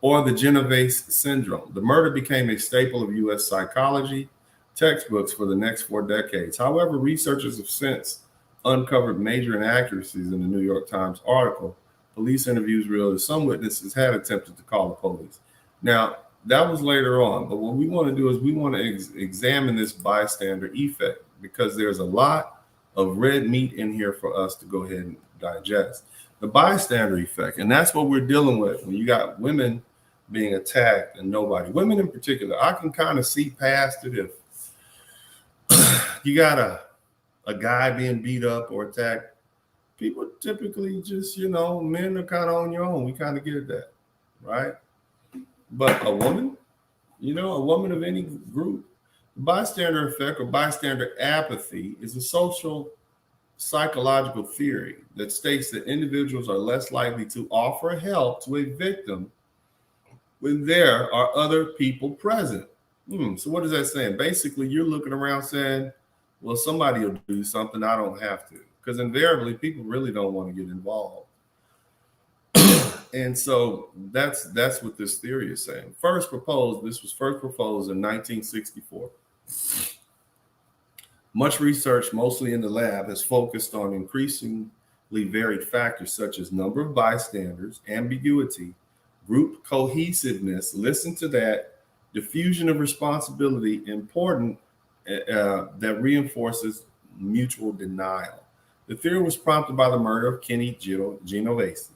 or the Genovese syndrome. The murder became a staple of U.S. psychology textbooks for the next 4 decades. However, researchers have since uncovered major inaccuracies in the New York Times article. Police interviews revealed that some witnesses had attempted to call the police. Now, that was later on, but what we want to do is we want to examine this bystander effect, because there's a lot of red meat in here for us to go ahead and digest. The bystander effect, and that's what we're dealing with when you got women being attacked and nobody. Women in particular, I can kind of see past it if you got a guy being beat up or attacked. People typically just, men are kind of on your own. We kind of get that, right? But a woman, a woman of any group, the bystander effect or bystander apathy is a social psychological theory that states that individuals are less likely to offer help to a victim when there are other people present. So what is that saying? Basically, you're looking around saying, well, somebody will do something, I don't have to. Because invariably, people really don't want to get involved. And so that's what this theory is saying. This was first proposed in 1964. Much research, mostly in the lab, has focused on increasingly varied factors such as number of bystanders, ambiguity, group cohesiveness, listen to that, diffusion of responsibility, important, that reinforces mutual denial. The theory was prompted by the murder of Kitty Genovese,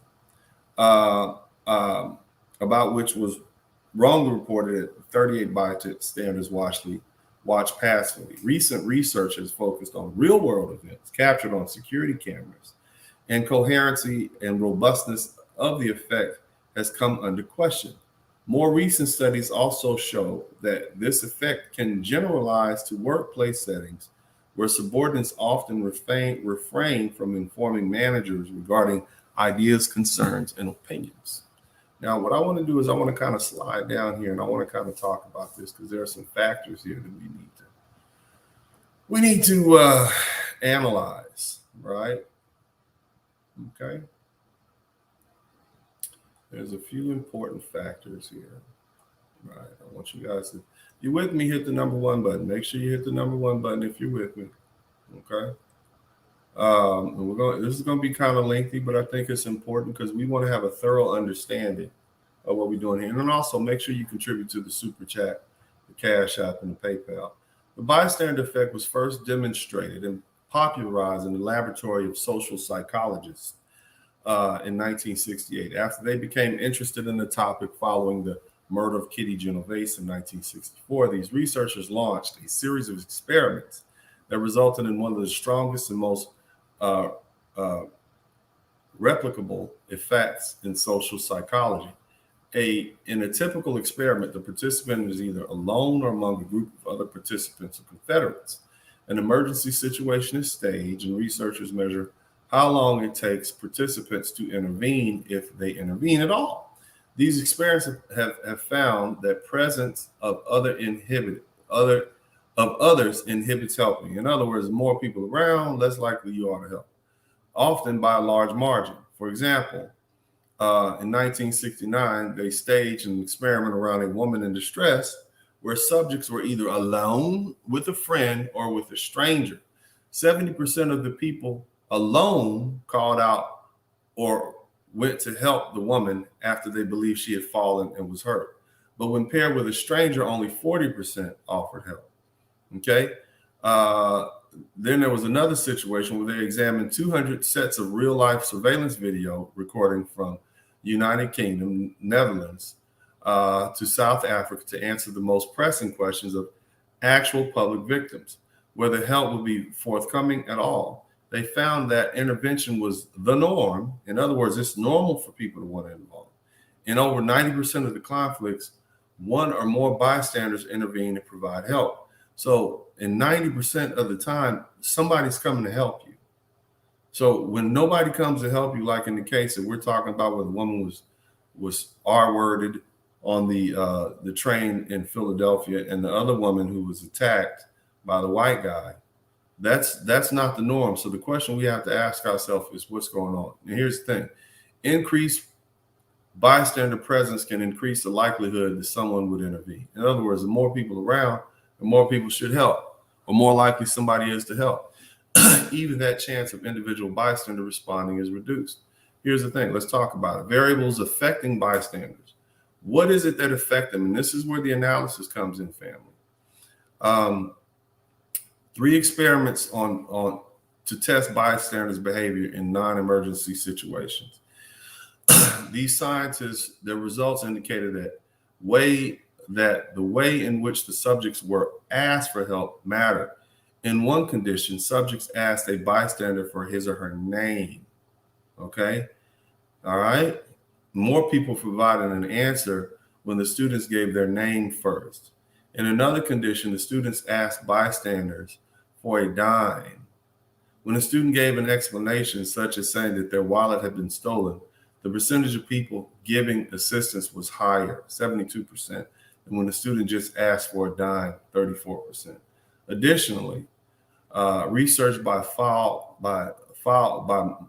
about which was wrongly reported at 38 bystanders watched passively. Recent research has focused on real-world events captured on security cameras, and coherency and robustness of the effect has come under question. More recent studies also show that this effect can generalize to workplace settings where subordinates often refrain from informing managers regarding ideas, concerns, and opinions. Now, what I want to do is I want to kind of slide down here and I want to kind of talk about this because there are some factors here that we need to analyze, right? Okay. There's a few important factors here, right? I want you guys to, you with me, hit the number 1 button. Make sure you hit the number 1 button if you're with me. Okay. And this is going to be kind of lengthy, but I think it's important because we want to have a thorough understanding of what we're doing here. And then also make sure you contribute to the super chat, the Cash App, and the PayPal. The bystander effect was first demonstrated and popularized in the laboratory of social psychologists in 1968, after they became interested in the topic following the murder of Kitty Genovese in 1964. These researchers launched a series of experiments that resulted in one of the strongest and most replicable effects in social psychology. In a typical experiment, the participant is either alone or among a group of other participants or confederates. An emergency situation is staged, and researchers measure how long it takes participants to intervene, if they intervene at all. These experiments have found that presence of others inhibits helping. In other words, more people around, less likely you are to help, often by a large margin. For example, in 1969, they staged an experiment around a woman in distress where subjects were either alone with a friend or with a stranger. 70% of the people alone called out or went to help the woman after they believed she had fallen and was hurt. But when paired with a stranger, only 40% offered help. Okay. Then there was another situation where they examined 200 sets of real-life surveillance video recording from United Kingdom, Netherlands, to South Africa to answer the most pressing questions of actual public victims, whether help would be forthcoming at all. They found that intervention was the norm. In other words, it's normal for people to want to involve. In over 90% of the conflicts, one or more bystanders intervene and provide help. So in 90% of the time, somebody's coming to help you. So when nobody comes to help you, like in the case that we're talking about where the woman was R-worded on the train in Philadelphia, and the other woman who was attacked by the white guy, that's not the norm. So the question we have to ask ourselves is what's going on? And here's the thing. Increased bystander presence can increase the likelihood that someone would intervene. In other words, the more people around, the more people should help, or more likely somebody is to help. Even that chance of individual bystander responding is reduced. Here's the thing. Let's talk about it. Variables affecting bystanders. What is it that affect them? And this is where the analysis comes in, family. 3 experiments to test bystanders' behavior in non-emergency situations. These scientists, their results indicated that the way in which the subjects were asked for help mattered. In one condition, subjects asked a bystander for his or her name. Okay. All right. More people provided an answer when the students gave their name first. In another condition, the students asked bystanders for a dime. When a student gave an explanation, such as saying that their wallet had been stolen, the percentage of people giving assistance was higher, 72%. And when the student just asked for a dime, 34%. Additionally, research by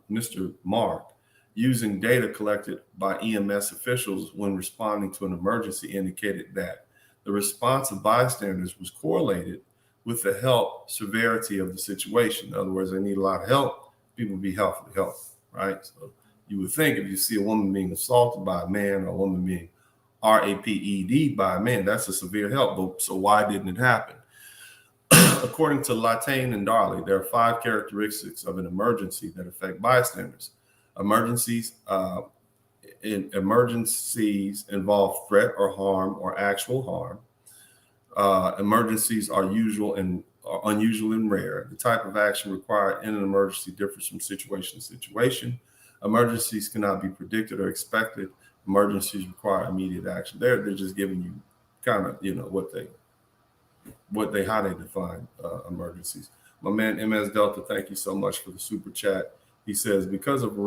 Mr. Mark, using data collected by EMS officials when responding to an emergency, indicated that the response of bystanders was correlated with the health severity of the situation. In other words, they need a lot of help. People be helpful to help, right? So you would think if you see a woman being assaulted by a man or a woman being raped by a man, that's a severe help. But so why didn't it happen? According to Latane and Darby, there are 5 characteristics of an emergency that affect bystanders. Emergencies involve threat or harm or actual harm. Emergencies are unusual and rare. The type of action required in an emergency differs from situation to situation. Emergencies cannot be predicted or expected. Emergencies require immediate action. They're just giving you kind of, how they define emergencies. My man MS Delta, thank you so much for the super chat. He says, because of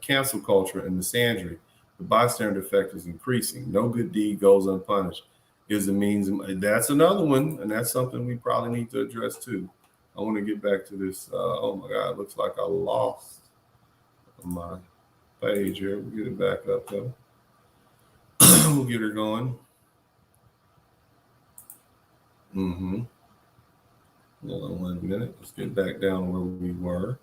cancel culture and misandry, the bystander effect is increasing. No good deed goes unpunished is the means. That's another one, and that's something we probably need to address too. I want to get back to this. Oh my God, it looks like I lost my page here. We'll get it back up though. We'll get her going. Mm-hmm. Hold on 1 minute. Let's get back down where we were.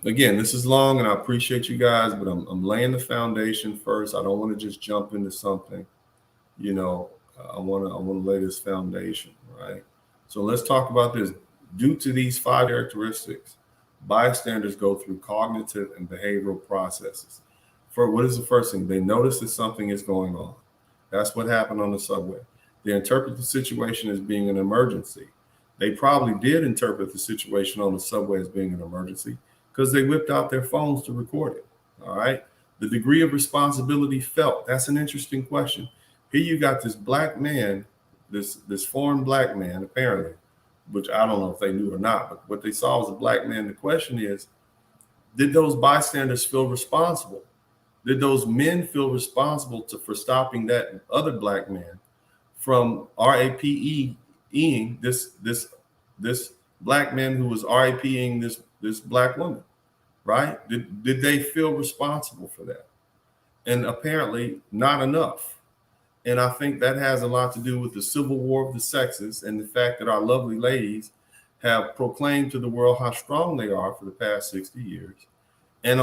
Again, this is long, and I appreciate you guys, but I'm laying the foundation first. I don't want to just jump into something. You know, I want to lay this foundation, right? So let's talk about this. Due to these 5 characteristics, bystanders go through cognitive and behavioral processes. For what is the first thing? They notice that something is going on. That's what happened on the subway. They interpret the situation as being an emergency. They probably did interpret the situation on the subway as being an emergency because they whipped out their phones to record it. All right. The degree of responsibility felt. That's an interesting question. Here you got this black man, this foreign black man, apparently, which I don't know if they knew or not, but what they saw was a black man. The question is, did those bystanders feel responsible? Did those men feel responsible for stopping that other black man from RAPEing this black man who was RAPing this black woman, right? Did they feel responsible for that? And apparently not enough. And I think that has a lot to do with the civil war of the sexes and the fact that our lovely ladies have proclaimed to the world how strong they are for the past 60 years. And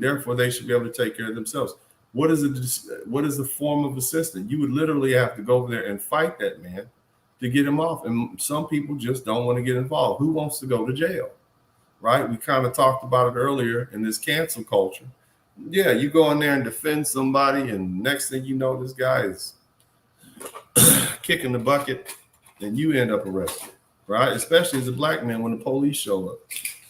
therefore they should be able to take care of themselves. What is the form of assistance? You would literally have to go over there and fight that man to get him off. And some people just don't want to get involved. Who wants to go to jail, right? We kind of talked about it earlier in this cancel culture. Yeah, you go in there and defend somebody, and next thing you know, this guy is kicking the bucket, and you end up arrested, right? Especially as a black man when the police show up.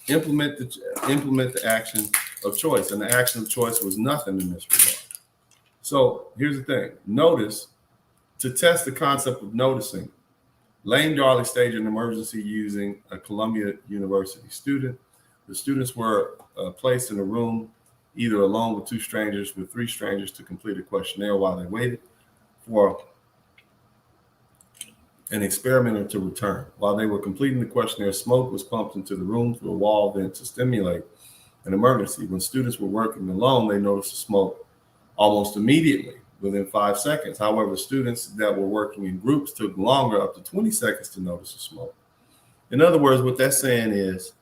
Implement the action of choice, and the action of choice was nothing in this regard. So here's the thing. Notice, to test the concept of noticing, Lane Darley staged an emergency using a Columbia University student. The students were placed in a room, either alone with 2 strangers, with 3 strangers, to complete a questionnaire while they waited for an experimenter to return. While they were completing the questionnaire, smoke was pumped into the room through a wall vent to stimulate an emergency. When students were working alone, they noticed the smoke almost immediately, within 5 seconds. However, students that were working in groups took longer, up to 20 seconds, to notice the smoke. In other words, what that's saying is,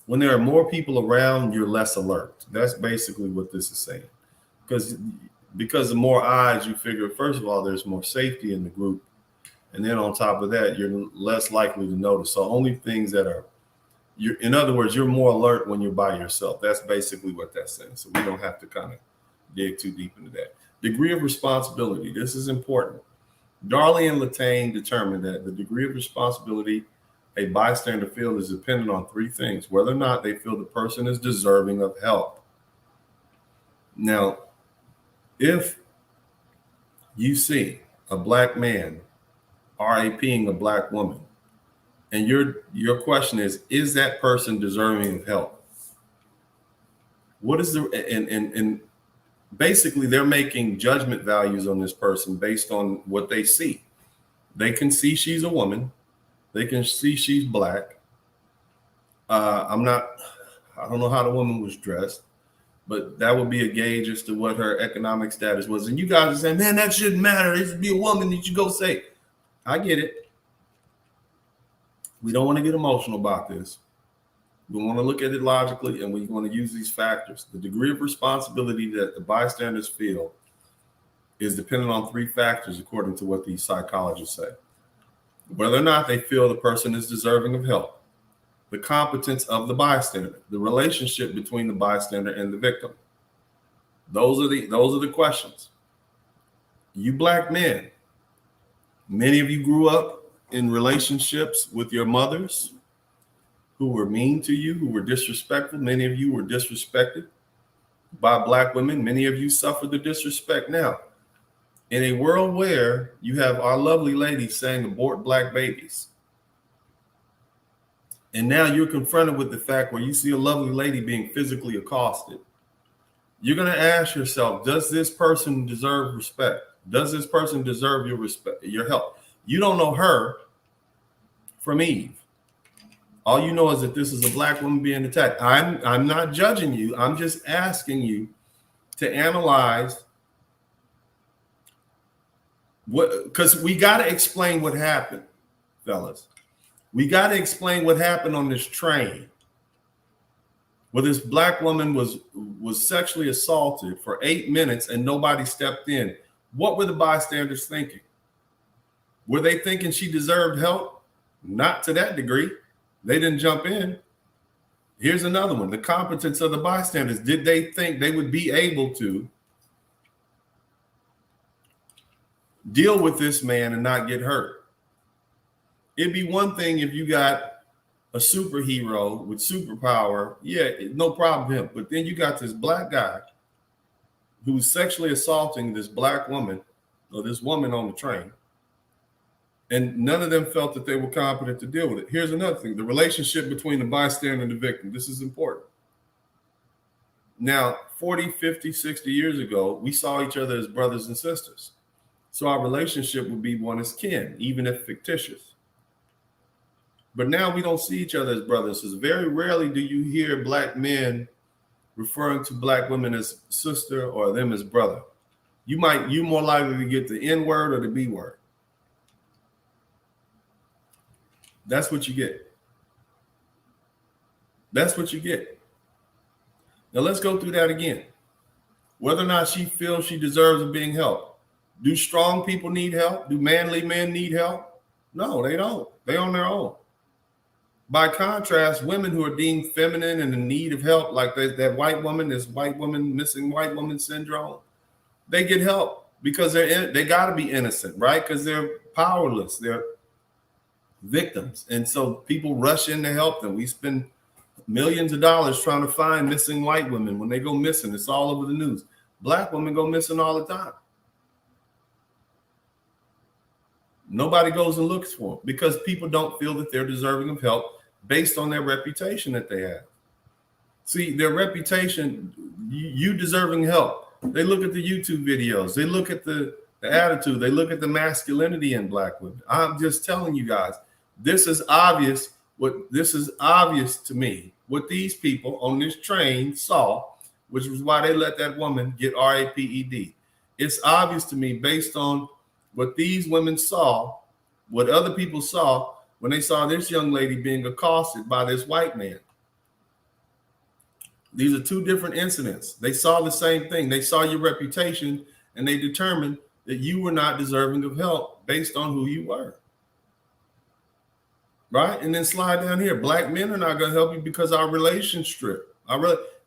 when there are more people around, you're less alert. That's basically what this is saying. Because the more eyes, you figure, first of all, there's more safety in the group. And then on top of that, you're less likely to notice. So only things that are, in other words, you're more alert when you're by yourself. That's basically what that's saying. So we don't have to kind of dig too deep into that. Degree of responsibility. This is important. Darley and Latane determined that the degree of responsibility a bystander feels is dependent on 3 things: whether or not they feel the person is deserving of help. Now, if you see a black man RAPing a black woman, and your question is that person deserving of help? What is and basically they're making judgment values on this person based on what they see. They can see she's a woman. They can see she's black. I don't know how the woman was dressed, but that would be a gauge as to what her economic status was. And you guys are saying, man, that shouldn't matter. It should be a woman that you go say. I get it. We don't want to get emotional about this. We want to look at it logically, and we want to use these factors. The degree of responsibility that the bystanders feel is dependent on 3 factors, according to what these psychologists say. Whether or not they feel the person is deserving of help, the competence of the bystander, the relationship between the bystander and the victim. Those are the questions. You black men, many of you grew up in relationships with your mothers who were mean to you, who were disrespectful. Many of you were disrespected by black women. Many of you suffered the disrespect now. In a world where you have our lovely ladies saying abort black babies, and now you're confronted with the fact where you see a lovely lady being physically accosted, you're going to ask yourself, does this person deserve respect? Does this person deserve your respect, your help? You don't know her from Eve. All you know is that this is a black woman being attacked. I'm not judging you. I'm just asking you to analyze Because we got to explain what happened, fellas. We got to explain what happened on this train where this black woman was sexually assaulted for 8 minutes and nobody stepped in. What were the bystanders thinking? Were they thinking she deserved help? Not to that degree. They didn't jump in. Here's another one. The competence of the bystanders. Did they think they would be able to deal with this man and not get hurt? It'd be one thing if you got a superhero with superpower. Yeah, no problem with him. But then you got this black guy who's sexually assaulting this black woman or this woman on the train. And none of them felt that they were competent to deal with it. Here's another thing. The relationship between the bystander and the victim. This is important. Now, 40, 50, 60 years ago, we saw each other as brothers and sisters. So our relationship would be one as kin, even if fictitious. But now we don't see each other as brothers. Very rarely do you hear black men referring to black women as sister or them as brother. You're more likely to get the N word or the B word. That's what you get. That's what you get. Now let's go through that again. Whether or not she feels she deserves of being helped. Do strong people need help? Do manly men need help? No, they don't. They're on their own. By contrast, women who are deemed feminine and in need of help, like that white woman, this white woman, missing white woman syndrome, they get help because they got to be innocent, right? Because they're powerless. They're victims. And so people rush in to help them. We spend millions of dollars trying to find missing white women. When they go missing, it's all over the news. Black women go missing all the time. Nobody goes and looks for them because people don't feel that they're deserving of help based on their reputation that they have. See, their reputation, you deserving help. They look at the YouTube videos. They look at the attitude. They look at the masculinity in black women. I'm just telling you guys, this is obvious. This is obvious to me. What these people on this train saw, which was why they let that woman get RAPED. It's obvious to me based on what these women saw, what other people saw when they saw this young lady being accosted by this white man. These are two different incidents. They saw the same thing. They saw your reputation and they determined that you were not deserving of help based on who you were. Right? And then slide down here. Black men are not going to help you because our relations strip.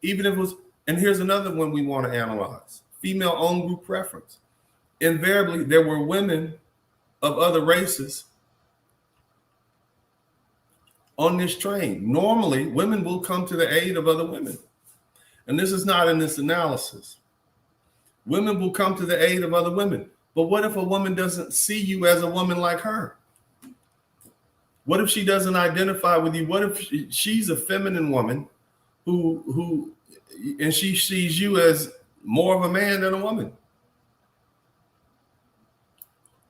Even if it was, and here's another one we want to analyze. Female own group preference. Invariably, there were women of other races on this train. Normally, women will come to the aid of other women. And this is not in this analysis. Women will come to the aid of other women. But what if a woman doesn't see you as a woman like her? What if she doesn't identify with you? What if she's a feminine woman who and she sees you as more of a man than a woman?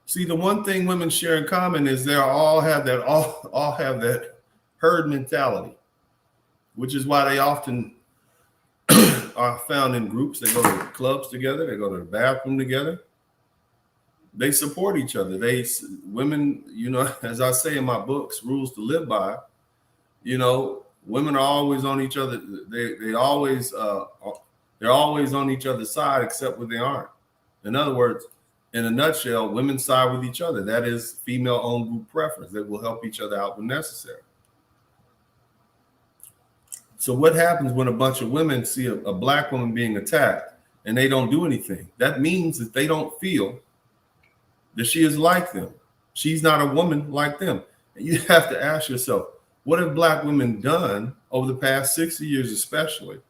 See, the one thing women share in common is they all have that herd mentality, which is why they often are found in groups. They go to clubs together. They go to the bathroom together. They support each other. Women, as I say in my books, Rules to Live By, women are always on each other. They're always on each other's side, except when they aren't. In other words, in a nutshell, women side with each other. That is female-owned group preference. They will help each other out when necessary. So what happens when a bunch of women see a black woman being attacked and they don't do anything? That means that they don't feel that she is like them. She's not a woman like them. And you have to ask yourself, what have black women done over the past 60 years especially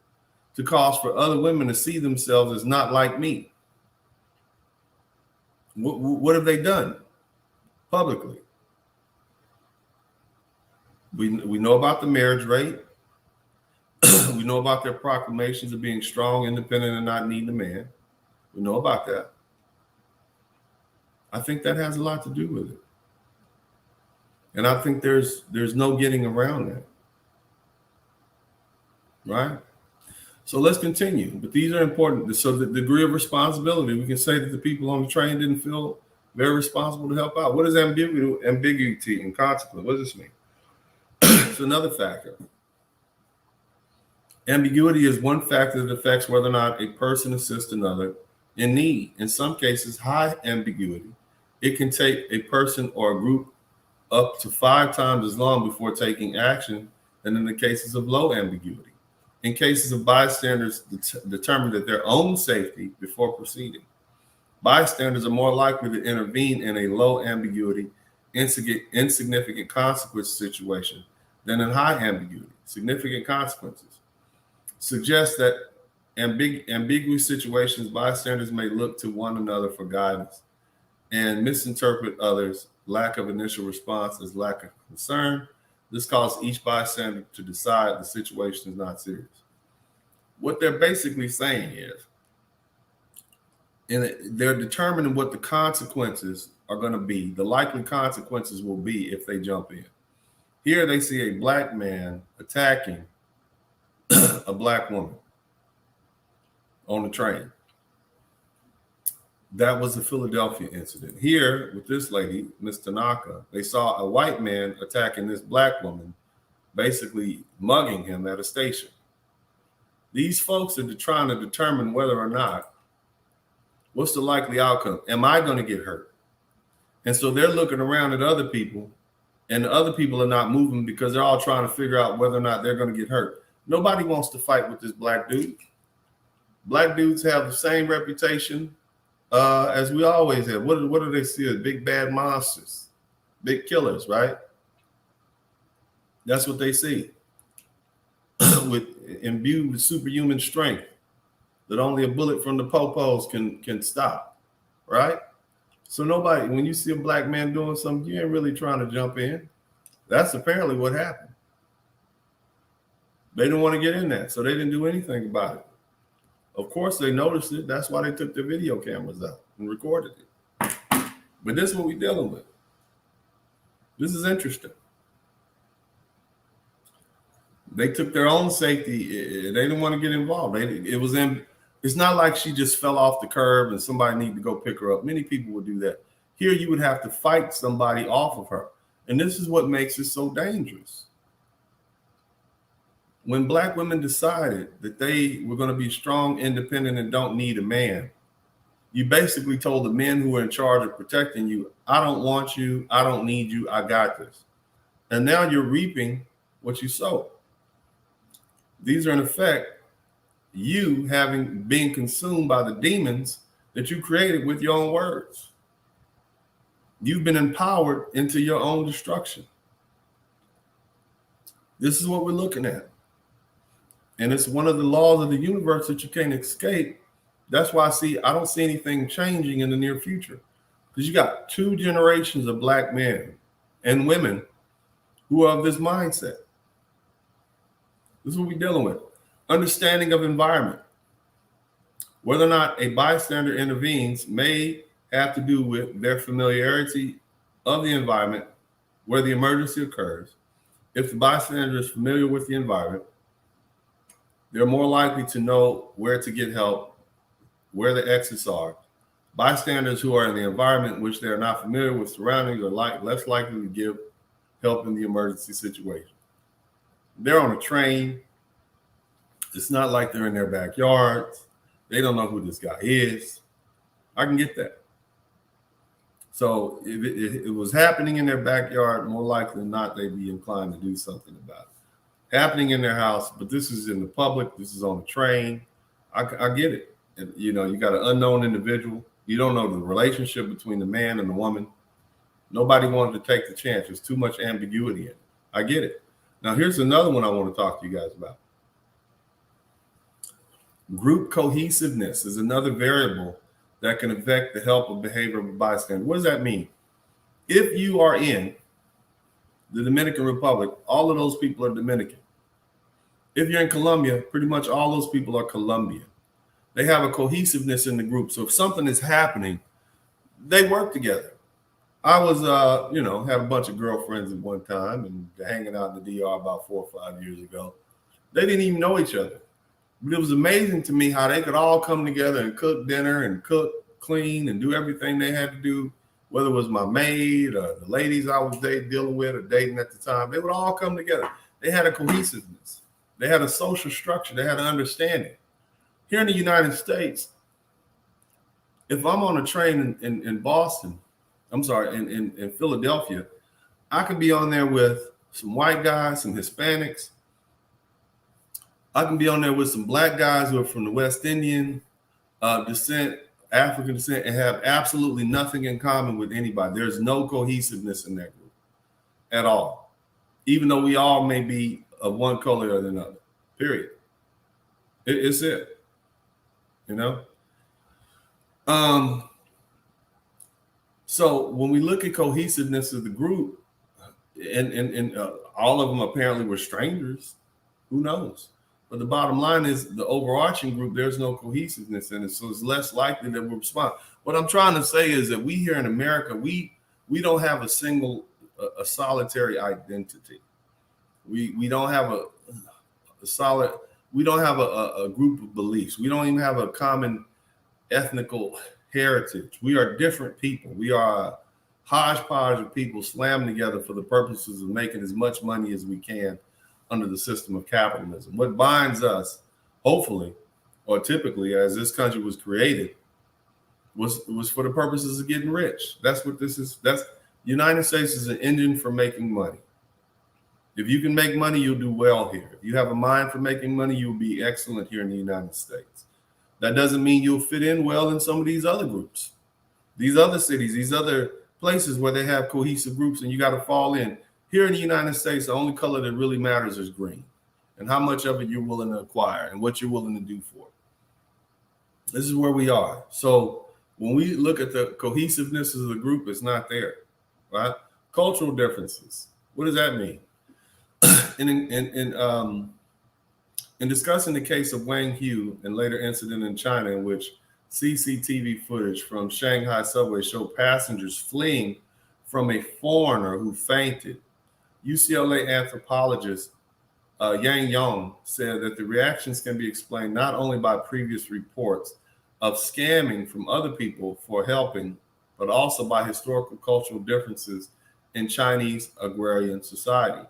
to cause for other women to see themselves as not like me? What have they done publicly? We know about the marriage rate. We know about their proclamations of being strong, independent, and not needing a man. We know about that. I think that has a lot to do with it. And I think there's no getting around that. Right? So let's continue. But these are important. So the degree of responsibility, we can say that the people on the train didn't feel very responsible to help out. What is ambiguity and consequence? What does this mean? It's another factor. Ambiguity is one factor that affects whether or not a person assists another in need. In some cases, high ambiguity, it can take a person or a group up to 5 times as long before taking action than in the cases of low ambiguity. In cases of bystanders determine that their own safety before proceeding. Bystanders are more likely to intervene in a low ambiguity, insignificant consequence situation than in high ambiguity, significant consequences. Suggests that ambiguous situations, bystanders may look to one another for guidance and misinterpret others' lack of initial response as lack of concern. This causes each bystander to decide the situation is not serious. What they're basically saying is, and they're determining what the consequences are going to be. The likely consequences will be if they jump in. Here they see a black man attacking a black woman on the train. That was the Philadelphia incident. Here with this lady, Miss Tanaka, they saw a white man attacking this black woman, basically mugging him at a station. These folks are trying to determine whether or not, what's the likely outcome? Am I going to get hurt? And so they're looking around at other people, and the other people are not moving because they're all trying to figure out whether or not they're going to get hurt. Nobody wants to fight with this black dude. Black dudes have the same reputation as we always have. What do they see as big bad monsters, big killers, right? That's what they see. Imbued with superhuman strength that only a bullet from the popos can stop, right? So nobody, when you see a black man doing something, you ain't really trying to jump in. That's apparently what happened. They didn't want to get in that, so they didn't do anything about it. Of course, they noticed it. That's why they took their video cameras out and recorded it. But this is what we're dealing with. This is interesting. They took their own safety. They didn't want to get involved. It's not like she just fell off the curb and somebody needed to go pick her up. Many people would do that. Here, you would have to fight somebody off of her. And this is what makes it so dangerous. When black women decided that they were going to be strong, independent, and don't need a man, you basically told the men who were in charge of protecting you, I don't want you, I don't need you, I got this. And now you're reaping what you sowed. These are in effect you being consumed by the demons that you created with your own words. You've been empowered into your own destruction. This is what we're looking at. And it's one of the laws of the universe that you can't escape. That's why I don't see anything changing in the near future. Because you got 2 generations of black men and women who are of this mindset. This is what we're dealing with. Understanding of environment. Whether or not a bystander intervenes may have to do with their familiarity of the environment where the emergency occurs. If the bystander is familiar with the environment, they're more likely to know where to get help, where the exits are. Bystanders who are in the environment in which they're not familiar with surroundings are less likely to give help in the emergency situation. They're on a train. It's not like they're in their backyards. They don't know who this guy is. I can get that. So if it was happening in their backyard, more likely than not, they'd be inclined to do something about it. Happening in their house, but this is in the public. This is on a train. I get it. And, you got an unknown individual. You don't know the relationship between the man and the woman. Nobody wanted to take the chance. There's too much ambiguity in it. I get it. Now, here's another one I want to talk to you guys about. Group cohesiveness is another variable that can affect the health of behavior of a bystander. What does that mean? If you are in the Dominican Republic, all of those people are Dominican. If you're in Colombia, pretty much all those people are Colombian. They have a cohesiveness in the group. So if something is happening, they work together. I was, had a bunch of girlfriends at one time and hanging out in the DR about 4 or 5 years ago. They didn't even know each other. But it was amazing to me how they could all come together and cook dinner and cook, clean, and do everything they had to do whether it was my maid or the ladies I was dealing with or dating at the time, they would all come together. They had a cohesiveness. They had a social structure. They had an understanding. Here in the United States, if I'm on a train in Boston, I'm sorry, in Philadelphia, I can be on there with some white guys, some Hispanics. I can be on there with some black guys who are from the West Indian descent, African descent, and have absolutely nothing in common with anybody. There's no cohesiveness in that group at all, even though we all may be of one color or another, period. It's it, you know? So when we look at cohesiveness of the group, and all of them apparently were strangers, who knows? But the bottom line is the overarching group, there's no cohesiveness in it. So it's less likely that we'll respond. What I'm trying to say is that we here in America, we don't have a solitary identity. We don't have a solid, we don't have a group of beliefs. We don't even have a common ethnical heritage. We are different people. We are a hodgepodge of people slammed together for the purposes of making as much money as we can under the system of capitalism. What binds us, hopefully, or typically, as this country was created, was for the purposes of getting rich. That's what this is. That's United States is an engine for making money. If you can make money, you'll do well here. If you have a mind for making money, you'll be excellent here in the United States. That doesn't mean you'll fit in well in some of these other groups, these other cities, these other places where they have cohesive groups, and you got to fall in. Here in the United States, the only color that really matters is green, and how much of it you're willing to acquire and what you're willing to do for it. This is where we are. So when we look at the cohesiveness of the group, it's not there, right? Cultural differences. What does that mean? In discussing the case of Wang Hu and later incident in China in which CCTV footage from Shanghai subway showed passengers fleeing from a foreigner who fainted, UCLA anthropologist Yang Yong said that the reactions can be explained not only by previous reports of scamming from other people for helping, but also by historical cultural differences in Chinese agrarian society,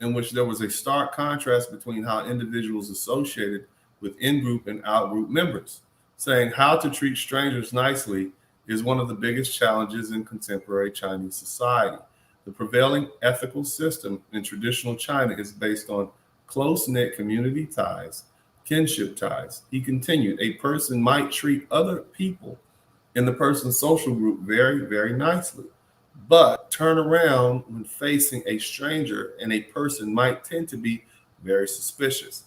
in which there was a stark contrast between how individuals associated with in-group and out-group members, saying how to treat strangers nicely is one of the biggest challenges in contemporary Chinese society. The prevailing ethical system in traditional China is based on close-knit community ties, kinship ties. He continued, a person might treat other people in the person's social group very, very nicely, but turn around when facing a stranger and a person might tend to be very suspicious,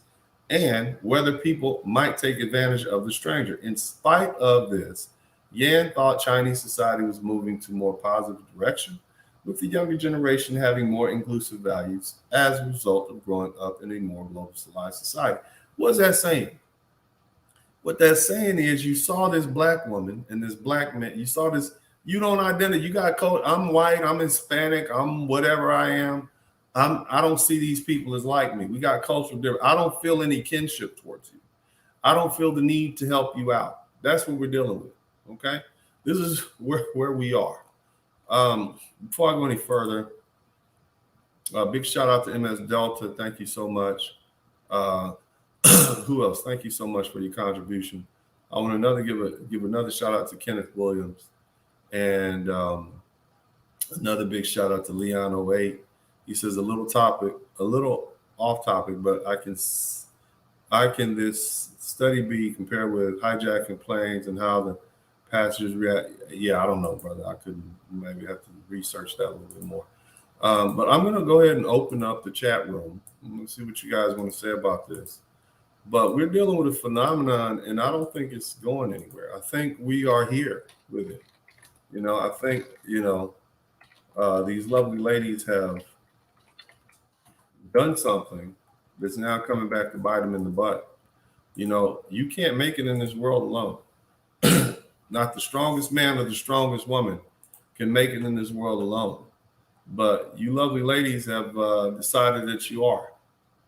and whether people might take advantage of the stranger. In spite of this, Yan thought Chinese society was moving to more positive direction, with the younger generation having more inclusive values as a result of growing up in a more globalized society. What's that saying? What that's saying is you saw this black woman and this black man, you saw this, you don't identify, you got code, I'm white, I'm Hispanic, I'm whatever I am. I don't see these people as like me. We got cultural difference. I don't feel any kinship towards you. I don't feel the need to help you out. That's what we're dealing with. Okay. This is where we are. Before I go any further, big shout out to MS Delta. Thank you so much. Who else? Thank you so much for your contribution. I want to give another shout out to Kenneth Williams, and another big shout out to Leon 08. He says a little off topic, but I can this study be compared with hijacking planes and how the passengers react? Yeah, I don't know, brother. I couldn't, maybe have to research that a little bit more. But I'm going to go ahead and open up the chat room. Let's see what you guys want to say about this. But we're dealing with a phenomenon, and I don't think it's going anywhere. I think we are here with it. You know, I think, these lovely ladies have done something that's now coming back to bite them in the butt. You know, you can't make it in this world alone. Not the strongest man or the strongest woman can make it in this world alone. But you lovely ladies have decided that you are,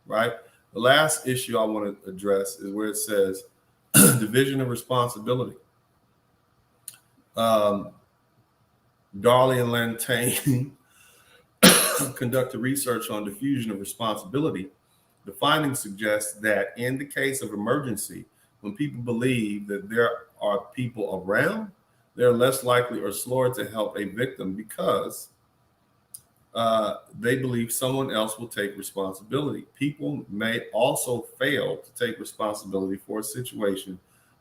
right? The last issue I want to address is where it says Division of Responsibility. Darby and Lantane conducted research on diffusion of responsibility. The findings suggest that in the case of emergency, when people believe that there are people around, they're less likely or slower to help a victim because they believe someone else will take responsibility. People may also fail to take responsibility for a situation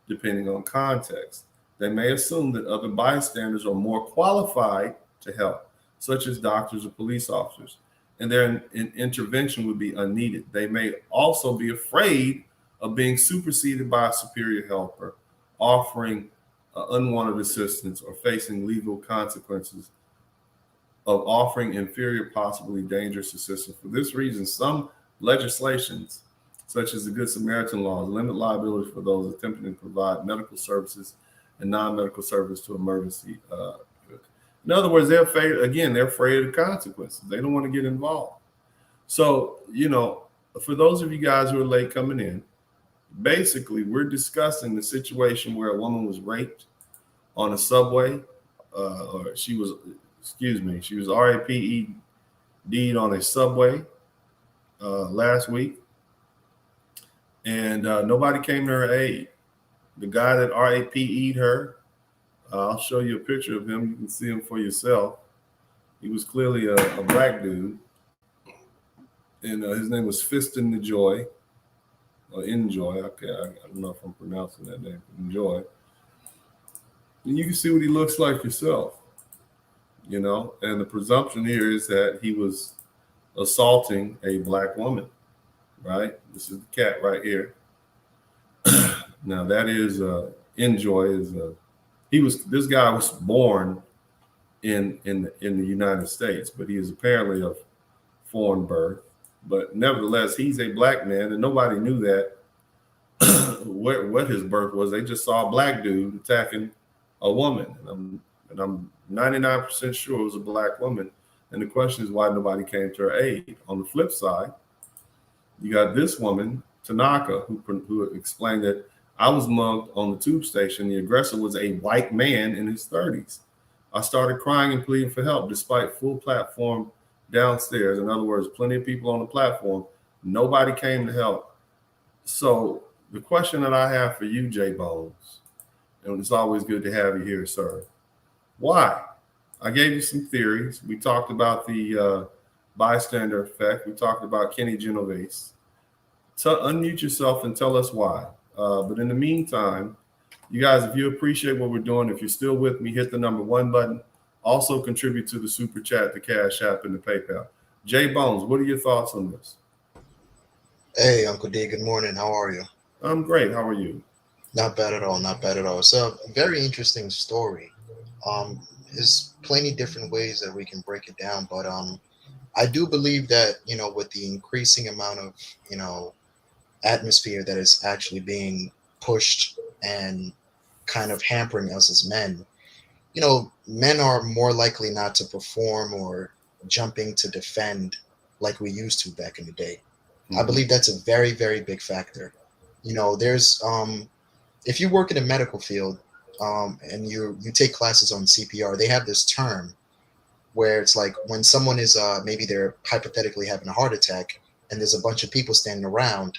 depending on context. They may assume that other bystanders are more qualified to help, such as doctors or police officers, and their intervention would be unneeded. They may also be afraid of being superseded by a superior helper, offering unwanted assistance, or facing legal consequences of offering inferior, possibly dangerous assistance. For this reason, some legislations, such as the Good Samaritan laws, limit liability for those attempting to provide medical services and non-medical service to emergency. In other words, they're afraid of the consequences. They don't want to get involved. So, for those of you guys who are late coming in, basically, we're discussing the situation where a woman was raped on a subway, or she was RAPED'd on a subway last week, and nobody came to her aid. The guy that RAPE'd her, I'll show you a picture of him. You can see him for yourself. He was clearly a black dude, and his name was Fiston Enjoy, or Enjoy. Okay, I don't know if I'm pronouncing that name. Enjoy. And you can see what he looks like yourself, and the presumption here is that he was assaulting a black woman, right? This is the cat right here. Now that is Enjoy this guy was born in the United States, but he is apparently of foreign birth. But nevertheless, he's a black man, and nobody knew that what his birth was. They just saw a black dude attacking a woman, and I'm 99% sure it was a black woman. And the question is why nobody came to her aid. On the flip side, you got this woman, Tanaka, who explained that I was mugged on the tube station. The aggressor was a white man in his 30s. I started crying and pleading for help despite full platform downstairs. In other words, plenty of people on the platform. Nobody came to help. So the question that I have for you, J Bones, and it's always good to have you here, sir. Why? I gave you some theories. We talked about the bystander effect. We talked about Kenny Genovese. So unmute yourself and tell us why. But in the meantime, you guys, if you appreciate what we're doing, if you're still with me, hit the number 1 button. Also contribute to the Super Chat, the Cash App, and the PayPal. J Bones, what are your thoughts on this? Hey, Uncle D, good morning. How are you? I'm great. How are you? Not bad at all. Not bad at all. It's a very interesting story. There's plenty different ways that we can break it down, but I do believe that, with the increasing amount of, atmosphere that is actually being pushed and kind of hampering us as men, men are more likely not to perform or jumping to defend like we used to back in the day. Mm-hmm. I believe that's a very, very big factor. There's if you work in a medical field and you take classes on CPR, they have this term where it's like when someone is maybe they're hypothetically having a heart attack and there's a bunch of people standing around,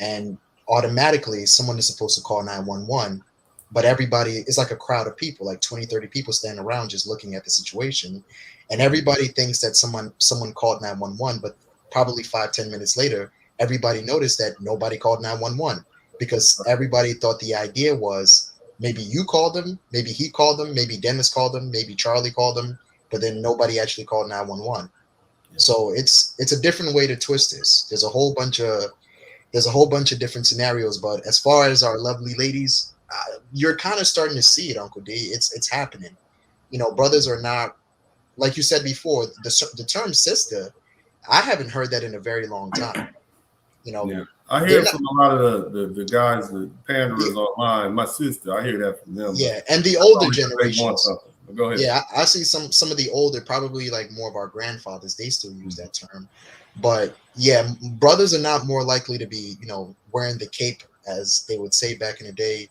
and automatically someone is supposed to call 911, but everybody is like a crowd of people, like 20, 30 people standing around just looking at the situation, and everybody thinks that someone called 911, but probably 5-10 minutes later everybody noticed that nobody called 911 because everybody thought the idea was maybe you called them, maybe he called them, maybe Dennis called them, maybe Charlie called them, but then nobody actually called 911. So it's a different way to twist this. There's a whole bunch of different scenarios, but as far as our lovely ladies, you're kind of starting to see it, Uncle D. It's happening. Brothers are not, like you said before, the term sister, I haven't heard that in a very long time. Yeah. I hear it from a lot of the guys, the panderers online. My sister, I hear that from them. Yeah, and the older generations. Go ahead. Yeah, I see some of the older, probably like more of our grandfathers, they still use that term. But yeah, brothers are not more likely to be, wearing the cape, as they would say back in the day.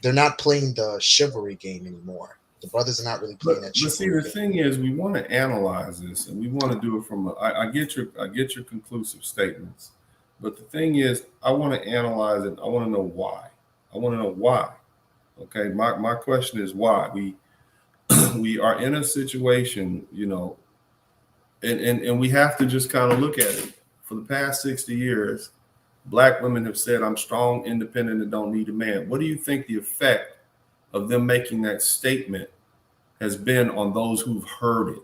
They're not playing the chivalry game anymore. The brothers are not really playing that. But see, the thing is, we want to analyze this, and we want to do it from. I get your conclusive statements, but the thing is, I want to analyze it. I want to know why. I want to know why. Okay, my question is why we are in a situation, you know, and we have to just kind of look at it. For the past 60 years, Black women have said, "I'm strong, independent, and don't need a man." What do you think the effect of them making that statement has been on those who've heard it,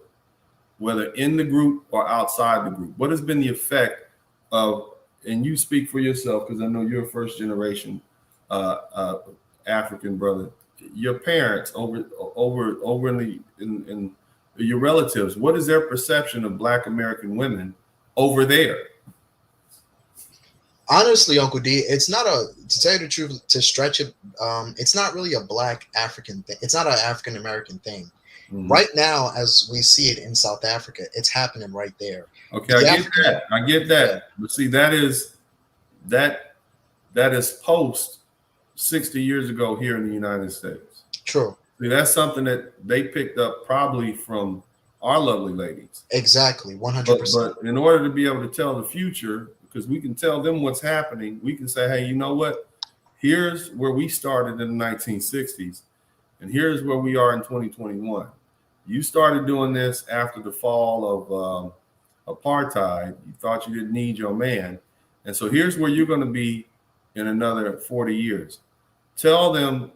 whether in the group or outside the group? What has been the effect of, and you speak for yourself because I know you're a first generation African brother, your parents over in your relatives, what is their perception of Black American women over there? Honestly, Uncle D, it's not to tell you the truth, to stretch it, it's not really a Black African thing. It's not an African American thing. Mm-hmm. Right now, as we see it in South Africa, it's happening right there. Okay, I get that. But see, that is post 60 years ago here in the United States. True. See, that's something that they picked up probably from our lovely ladies. Exactly, 100%. But in order to be able to tell the future, because we can tell them what's happening, we can say, hey, you know what? Here's where we started in the 1960s, and here's where we are in 2021. You started doing this after the fall of apartheid. You thought you didn't need your man. And so here's where you're going to be in another 40 years. Tell them,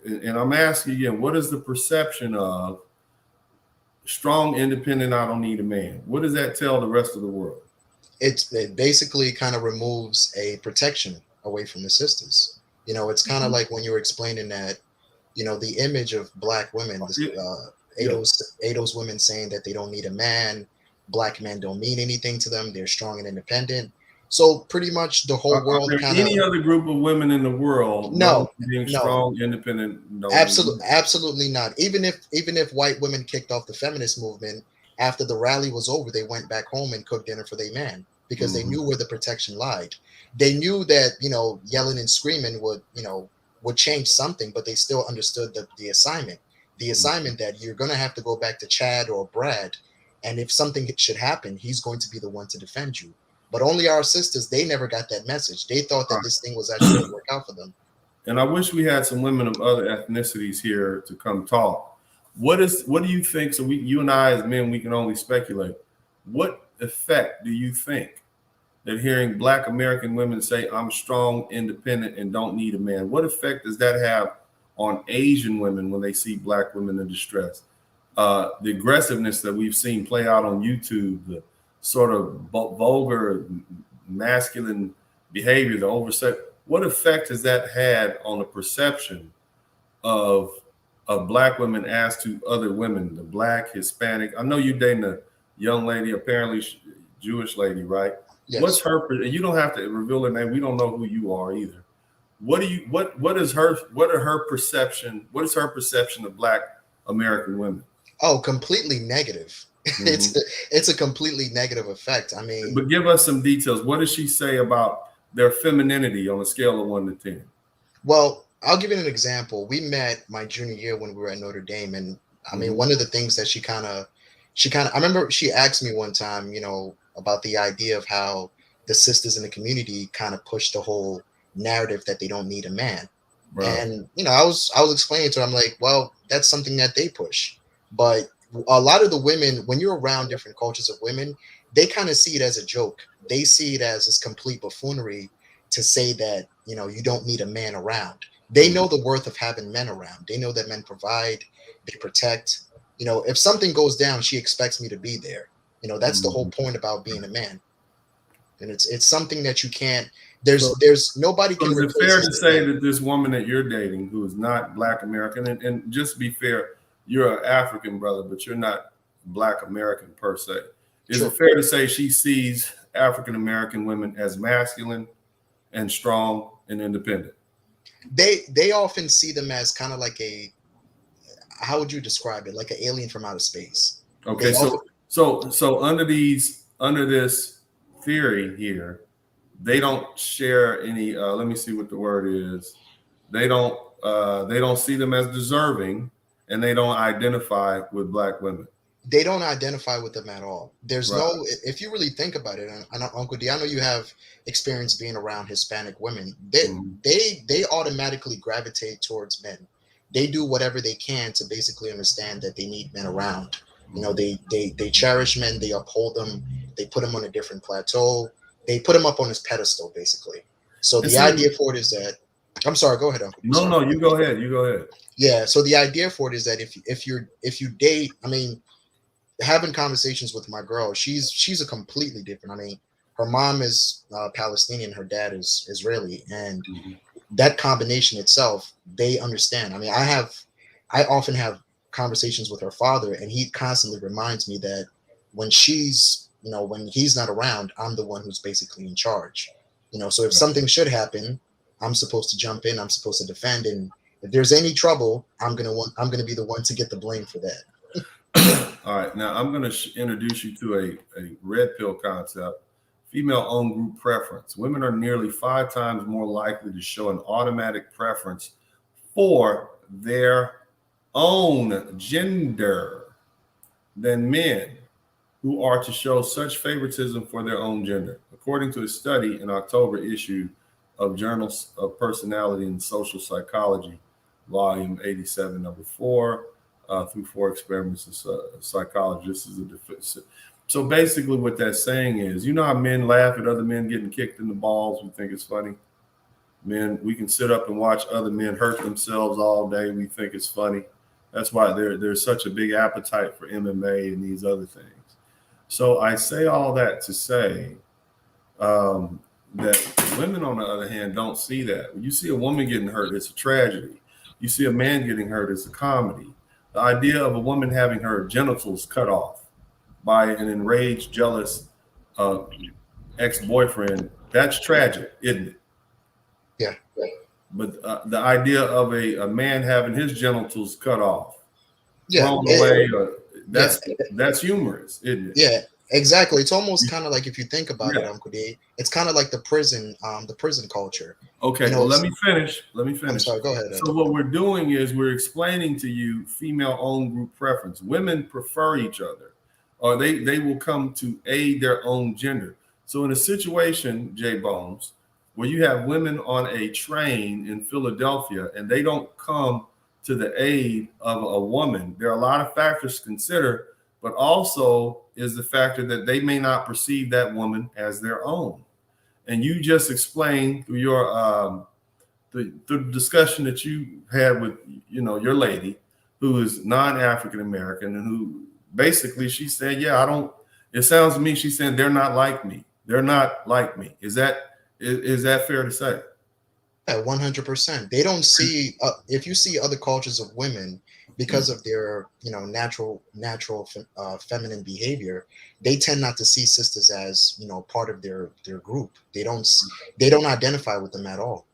and I'm asking again, what is the perception of strong, independent, I don't need a man? What does that tell the rest of the world? It basically kind of removes a protection away from the sisters. You know, it's kind of like when you were explaining that, you know, the image of Black women, ADOS women saying that they don't need a man, Black men don't mean anything to them, they're strong and independent. So pretty much the whole world kind of. Any other group of women in the world? No, being strong, independent. No, absolutely not. Even if white women kicked off the feminist movement, after the rally was over, they went back home and cooked dinner for their man because they knew where the protection lied. They knew that, you know, yelling and screaming would change something, but they still understood the assignment. The assignment that you're going to have to go back to Chad or Brad, and if something should happen, he's going to be the one to defend you. But only our sisters, they never got that message. They thought that this thing was actually going to work out for them. And I wish we had some women of other ethnicities here to come talk. What do you think? So you and I as men, we can only speculate. What effect do you think that hearing Black American women say, I'm strong, independent, and don't need a man, what effect does that have on Asian women when they see Black women in distress? The aggressiveness that we've seen play out on YouTube, the sort of vulgar, masculine behavior, the oversight. What effect has that had on the perception of Black women as to other women, the Black, Hispanic? I know you're dating a young lady, apparently Jewish lady, right? Yes. What's her? You don't have to reveal her name. We don't know who you are either. What is her perception? What is her perception of Black American women? Oh, completely negative. Mm-hmm. It's a completely negative effect. I mean, but give us some details. What does she say about their femininity on a scale of 1 to 10? Well, I'll give you an example. We met my junior year when we were at Notre Dame, and I mean, one of the things that she kind of, I remember she asked me one time, you know, about the idea of how the sisters in the community kind of push the whole narrative that they don't need a man. Right. And, you know, I was explaining to her, I'm like, well, that's something that they push. But a lot of the women, when you're around different cultures of women, they kind of see it as a joke. They see it as this complete buffoonery to say that, you know, you don't need a man around. They know the worth of having men around. They know that men provide, they protect. You know, if something goes down, she expects me to be there. You know, that's the whole point about being a man. And it's something that you can't, there's nobody can replace. Is it fair to say that this woman that you're dating, who is not Black American, and just be fair, you're an African brother, but you're not Black American per se. Is it fair to say she sees African American women as masculine and strong and independent? They often see them as kind of like how would you describe it? Like an alien from outer space. Okay, so under this theory here, they don't share any. Let me see what the word is. They don't see them as deserving. and they don't identify with black women. They don't identify with them at all. There's Right. no, if you really think about it, and Uncle D, I know you have experience being around Hispanic women. They automatically gravitate towards men. They do whatever they can to basically understand that they need men around. You know, they cherish men, they uphold them, they put them on a different plateau, they put them up on this pedestal, basically. So the idea for it is that, I'm sorry, go ahead, Uncle D. No, you go ahead. You go ahead. Yeah. So the idea for it is that if you date, I mean, having conversations with my girl, she's a completely different. I mean, her mom is Palestinian, her dad is Israeli, and that combination itself, they understand. I mean, I often have conversations with her father, and he constantly reminds me that when she's, you know, when he's not around, I'm the one who's basically in charge. You know, so if something should happen, I'm supposed to jump in, I'm supposed to defend, and if there's any trouble, I'm gonna be the one to get the blame for that. All right, now I'm going to introduce you to a red pill concept, female own group preference. Women are nearly 5 times more likely to show an automatic preference for their own gender than men who are to show such favoritism for their own gender. According to a study in October issue of Journals of Personality and Social Psychology, volume 87, number 4, through 4 experiments of psychologists. This is a defense. So basically what that's saying is, you know how men laugh at other men getting kicked in the balls? We think it's funny. Men, we can sit up and watch other men hurt themselves all day. We think it's funny. That's why there's such a big appetite for MMA and these other things. So I say all that to say that women, on the other hand, don't see that. When you see a woman getting hurt, it's a tragedy. You see a man getting hurt, it's a comedy. The idea of a woman having her genitals cut off by an enraged, jealous ex-boyfriend, that's tragic, isn't it? Yeah. But the idea of a man having his genitals cut off, thrown Yeah, away, that's humorous, isn't it? Yeah, exactly. It's almost kind of like, if you think about it, Uncle D, it's kind of like the prison culture. Okay, You know, well, let me finish. I'm sorry, go ahead. So what we're doing is we're explaining to you female own group preference. Women prefer each other, or they will come to aid their own gender. So in a situation, J Bones, where you have women on a train in Philadelphia and they don't come to the aid of a woman, there are a lot of factors to consider, but also is the factor that they may not perceive that woman as their own. And you just explained through your the discussion that you had with, you know, your lady who is non-African American, and who basically she said, yeah, I don't, it sounds to me she's saying they're not like me. They're not like me. Is that fair to say? Yeah, 100%. They don't see, if you see other cultures of women, because of their, you know, natural feminine behavior, they tend not to see sisters as, you know, part of their group. They don't identify with them at all.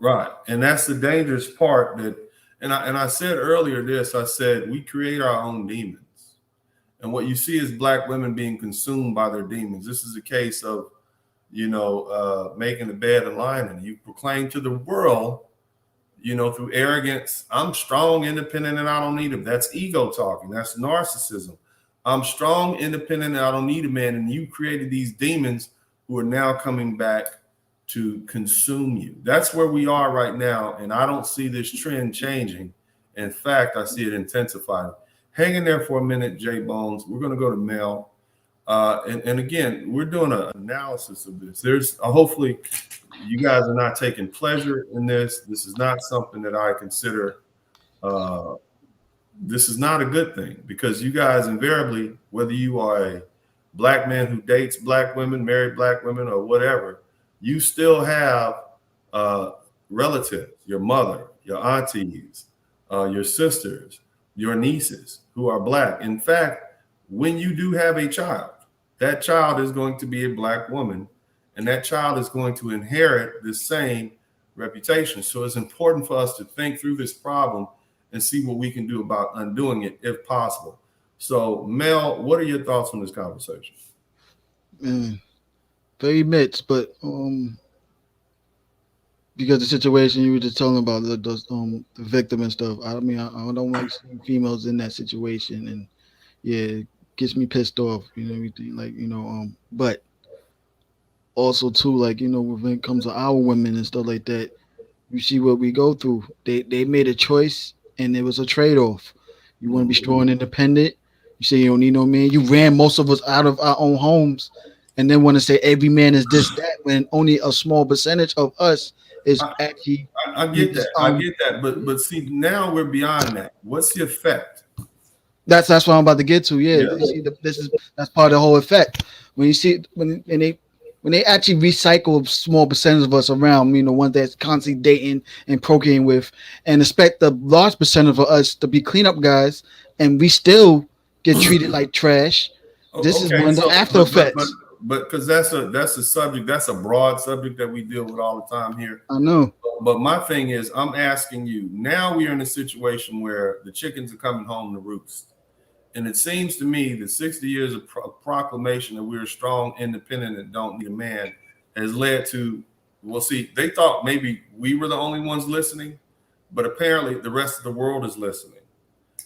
Right, and that's the dangerous part. That, and I said earlier this. I said we create our own demons, and what you see is black women being consumed by their demons. This is a case of, you know, making the bed and lying, and you proclaim to the world, you know, through arrogance, I'm strong, independent, and I don't need him. That's ego talking. That's narcissism. I'm strong, independent, and I don't need a man. And you created these demons who are now coming back to consume you. That's where we are right now. And I don't see this trend changing. In fact, I see it intensifying. Hang in there for a minute, J Bones. We're going to go to Mel. And again, we're doing an analysis of this. There's hopefully you guys are not taking pleasure in this. This is not something that I consider. This is not a good thing, because you guys invariably, whether you are a black man who dates black women, married black women, or whatever, you still have relatives, your mother, your aunties, your sisters, your nieces who are black. In fact, when you do have a child, that child is going to be a black woman, and that child is going to inherit the same reputation. So it's important for us to think through this problem and see what we can do about undoing it if possible. So, Mel, what are your thoughts on this conversation? Very mixed, but because the situation you were just telling about the victim and stuff. I mean, I don't like seeing females in that situation, and yeah, it gets me pissed off. You know everything, like but also too, like when it comes to our women and stuff like that, you see what we go through. They made a choice, and it was a trade off. You want to be strong and independent. You say you don't need no man. You ran most of us out of our own homes, and then want to say every man is this that when only a small percentage of us is actually. I get that. I get that. But see, now we're beyond that. What's the effect? That's what I'm about to get to. Yeah, Yeah. you see, that's part of the whole effect. When you see when they actually recycle a small percentage of us around, the ones that's constantly dating and procreating with, and expect the large percentage of us to be cleanup guys, and we still get treated like trash. This is one of the after effects. But because that's a subject, that's a broad subject that we deal with all the time here. I know. But my thing is, I'm asking you, now we are in a situation where the chickens are coming home to roost. And it seems to me that 60 years of proclamation that we're strong, independent, and don't need a man has led to, well, see, they thought maybe we were the only ones listening, but apparently the rest of the world is listening.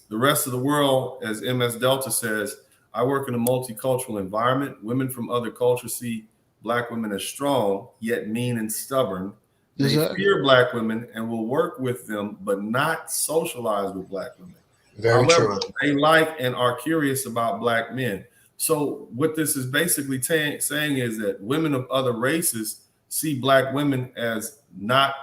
The rest of the world, as MS Delta says, I work in a multicultural environment. Women from other cultures see Black women as strong, yet mean and stubborn. They fear Black women and will work with them, but not socialize with Black women. However, they like and are curious about Black men. So what this is basically saying is that women of other races see Black women as not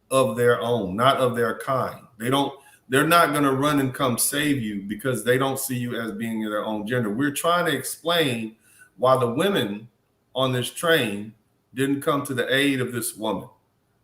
of their own, not of their kind. They're not going to run and come save you because they don't see you as being their own gender. We're trying to explain why the women on this train didn't come to the aid of this woman,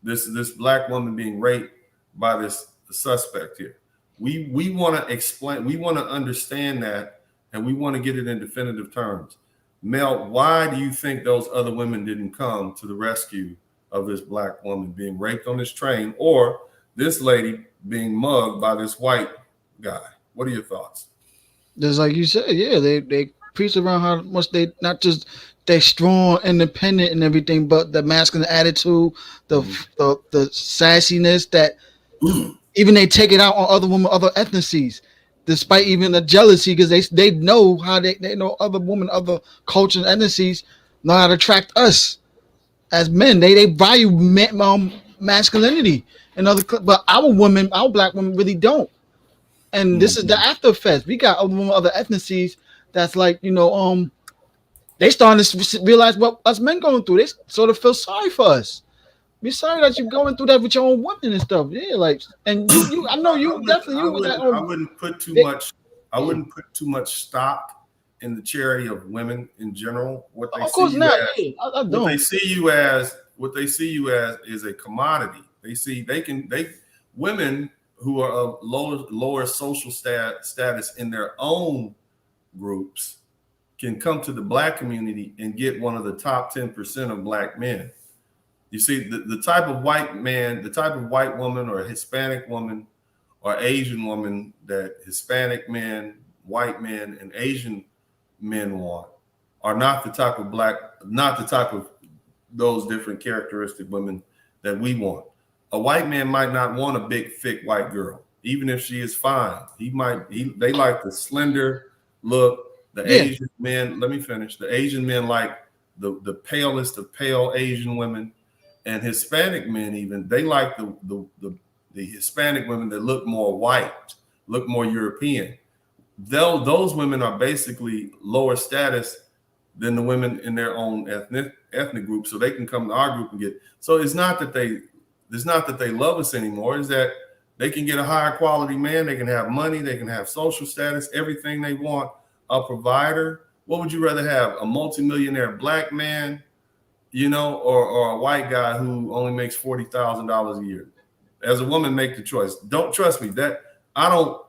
this Black woman being raped by this suspect here. We want to explain, we want to understand that, and we want to get it in definitive terms. Mel, why do you think those other women didn't come to the rescue of this Black woman being raped on this train, or this lady being mugged by this white guy? What are your thoughts? Just like you said, yeah, they preach around how much they not just they strong, independent, and everything, but the masculine attitude, the sassiness that even they take it out on other women, other ethnicities, despite even the jealousy, because they know how they know other women, other cultures, ethnicities know how to attract us as men. They value masculinity and other, but our women, our Black women really don't. And this is the after effects. We got other ethnicities that's like, they starting to realize what us men going through. They sort of feel sorry for us. We're sorry that you're going through that with your own women and stuff. Yeah, like, and you I know you definitely you with that. I wouldn't put too much. I wouldn't put too much stock in the charity of women in general. What they see you as, what they see you as is a commodity. Women who are of lower social status in their own groups can come to the Black community and get one of the top 10% of Black men. You see, the type of white man, the type of white woman or Hispanic woman or Asian woman that Hispanic men, white men, and Asian men want are not the type of those different characteristic women that we want. A white man might not want a big, thick white girl, even if she is fine. They like the slender look. Asian men, let me finish. The Asian men like the palest of pale Asian women. And Hispanic men, even they like the Hispanic women that look more white, look more European. Those women are basically lower status than the women in their own ethnic group, so they can come to our group and get. So it's not that they love us anymore. It's that they can get a higher quality man. They can have money. They can have social status, everything they want. A provider. What would you rather have? A multimillionaire Black man, or a white guy who only makes $40,000 a year? As a woman, make the choice. Don't trust me. That I don't.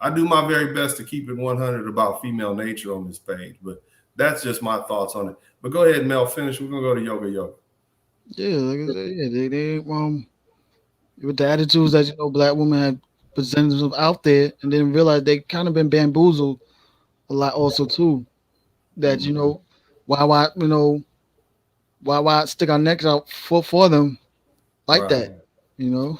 I do my very best to keep it 100 about female nature on this page, but that's just my thoughts on it. But go ahead, Mel. Finish. We're gonna go to yoga. Yeah, like I said, yeah, they with the attitudes that Black women have presented themselves out there, and then realize they kind of been bamboozled a lot also too. That why stick our necks out for them like that, you know.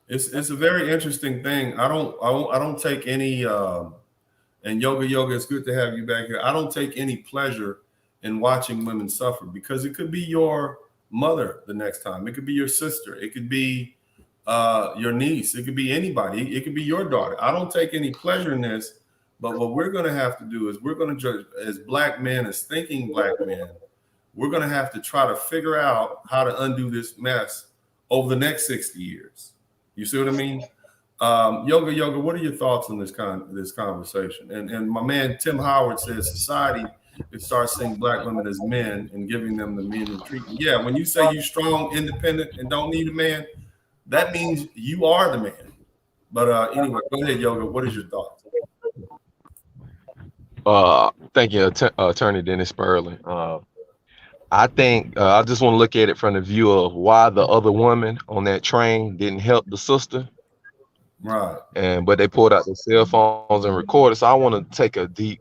It's a very interesting thing. I don't take any and yoga, it's good to have you back here. I don't take any pleasure in watching women suffer, because it could be your mother the next time. It could be your sister. It could be your niece. It could be anybody. It could be your daughter. I don't take any pleasure in this, but what we're going to have to do is we're going to judge as black men, as thinking black men, we're going to have to try to figure out how to undo this mess over the next 60 years. You see what I mean? Yoga, what are your thoughts on this conversation? And my man Tim Howard says society starts seeing black women as men and giving them the men treatment. Yeah, when you say you strong, independent, and don't need a man, that means you are the man. But anyway, go ahead, Yoga. What is your thoughts? Thank you, Attorney Dennis Sperling. I think I just want to look at it from the view of why the other woman on that train didn't help the sister. Right. But they pulled out their cell phones and recorded. So I want to take a deep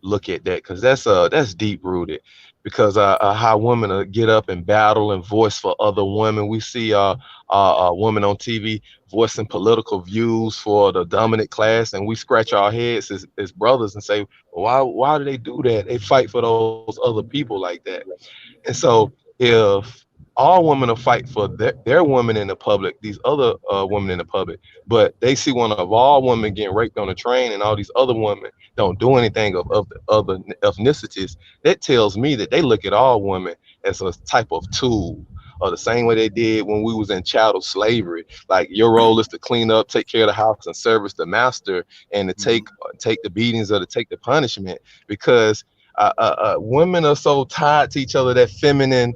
look at that, because that's deep rooted. Because how women get up and battle and voice for other women. We see women on TV voicing political views for the dominant class, and we scratch our heads as brothers and say, why do they do that? They fight for those other people like that. And so if all women will fight for their women in the public, these other women in the public, but they see one of all women getting raped on the train and all these other women don't do anything of the other ethnicities, that tells me that they look at all women as a type of tool, or the same way they did when we was in chattel slavery. Like, your role is to clean up, take care of the house, and service the master, and to take the beatings or to take the punishment, because women are so tied to each other, that feminine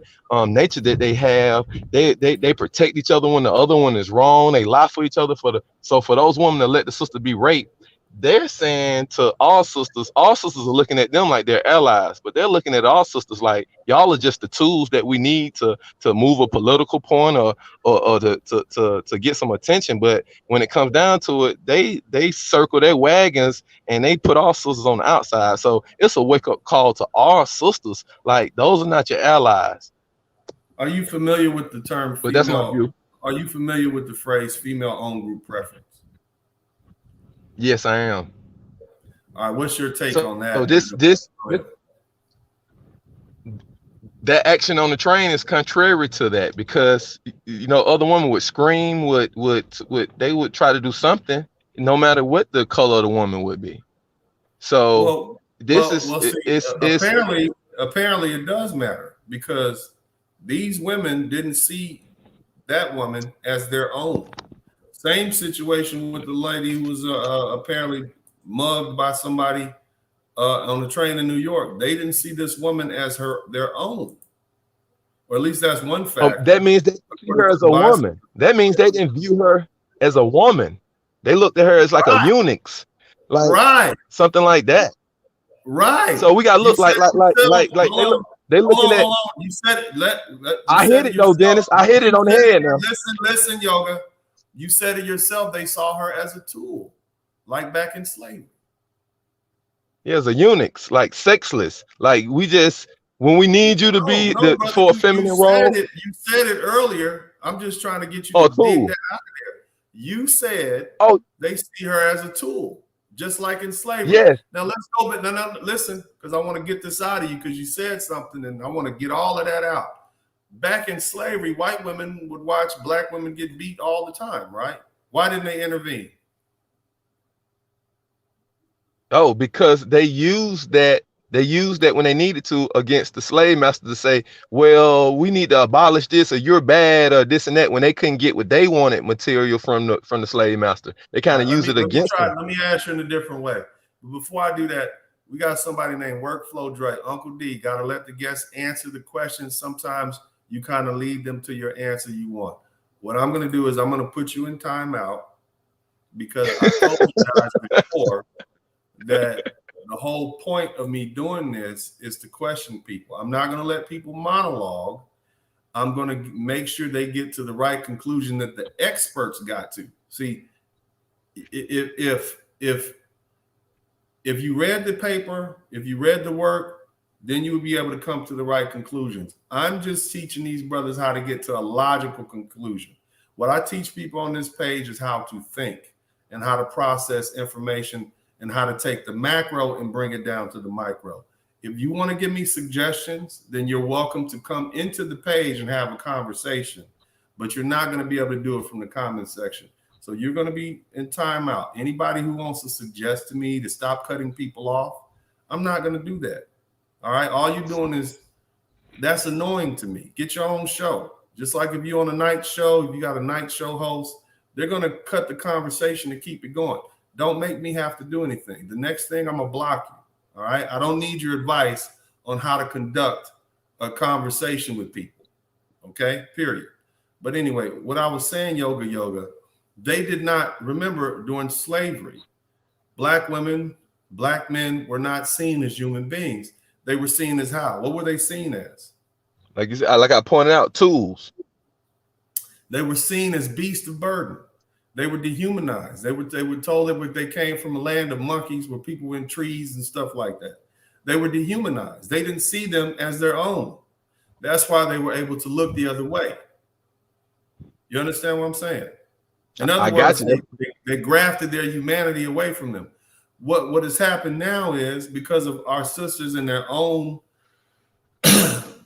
nature that they have. They protect each other when the other one is wrong. They lie for each other. So for those women to let the sister be raped, they're saying to all sisters are looking at them like they're allies, but they're looking at all sisters like, y'all are just the tools that we need to move a political point or to get some attention. But when it comes down to it, they circle their wagons and they put our sisters on the outside. So it's a wake-up call to our sisters, like, those are not your allies. Are you familiar with the term female? But that's my view. Are you familiar with the phrase female-owned group preference? Yes, I am. All right, what's your take on that? So that action on the train is contrary to that, because other women would scream, they would try to do something no matter what the color of the woman would be. So apparently it does matter, because these women didn't see that woman as their own. Same situation with the lady who was apparently mugged by somebody on the train in New York. They didn't see this woman as their own, or at least that's one fact. That means they view her as a woman. That means they didn't view her as a woman. They looked at her as like a eunuch, like something like that. Right. So we got to look like they looking at. You said it. I hit it though, Dennis. I hit it on the head now. Listen, Yoga. You said it yourself. They saw her as a tool, like back in slavery. Yeah, as a eunuch, like sexless. Like, when we need you to be for a feminine role. You said it earlier. I'm just trying to get you to dig that out of there. You said they see her as a tool, just like in slavery. Yes. Now let's go, but no, listen, because I want to get this out of you, because you said something and I want to get all of that out. Back in slavery, white women would watch black women get beat all the time, right? Why didn't they intervene? Oh, because they used that when they needed to against the slave master to say, well, we need to abolish this, or you're bad, or this and that, when they couldn't get what they wanted material from the slave master. They kind of use it against them. Let me ask you in a different way. But before I do that, we got somebody named Workflow Dre. Uncle D, got to let the guests answer the questions. Sometimes you kind of lead them to your answer you want. What I'm going to do is I'm going to put you in timeout, because I told you guys before that the whole point of me doing this is to question people. I'm not going to let people monologue. I'm going to make sure they get to the right conclusion that the experts got to. See, if you read the paper, if you read the work, then you would be able to come to the right conclusions. I'm just teaching these brothers how to get to a logical conclusion. What I teach people on this page is how to think and how to process information and how to take the macro and bring it down to the micro. If you want to give me suggestions, then you're welcome to come into the page and have a conversation, but you're not going to be able to do it from the comment section. So you're going to be in timeout. Anybody who wants to suggest to me to stop cutting people off, I'm not going to do that. All right. All you're doing is, that's annoying to me. Get your own show. Just like if you're on a night show, if you got a night show host, they're going to cut the conversation to keep it going. Don't make me have to do anything. The next thing, I'm going to block you. All right. I don't need your advice on how to conduct a conversation with people. Okay. Period. But anyway, what I was saying, yoga, they did not remember during slavery, Black women, Black men were not seen as human beings. They were seen as how? What were they seen as? Like you said, like I pointed out, tools. They were seen as beasts of burden. They were dehumanized. They were told that they came from a land of monkeys where people were in trees and stuff like that. They were dehumanized. They didn't see them as their own. That's why they were able to look the other way. You understand what I'm saying? In other words, they grafted their humanity away from them. What has happened now is, because of our sisters and their own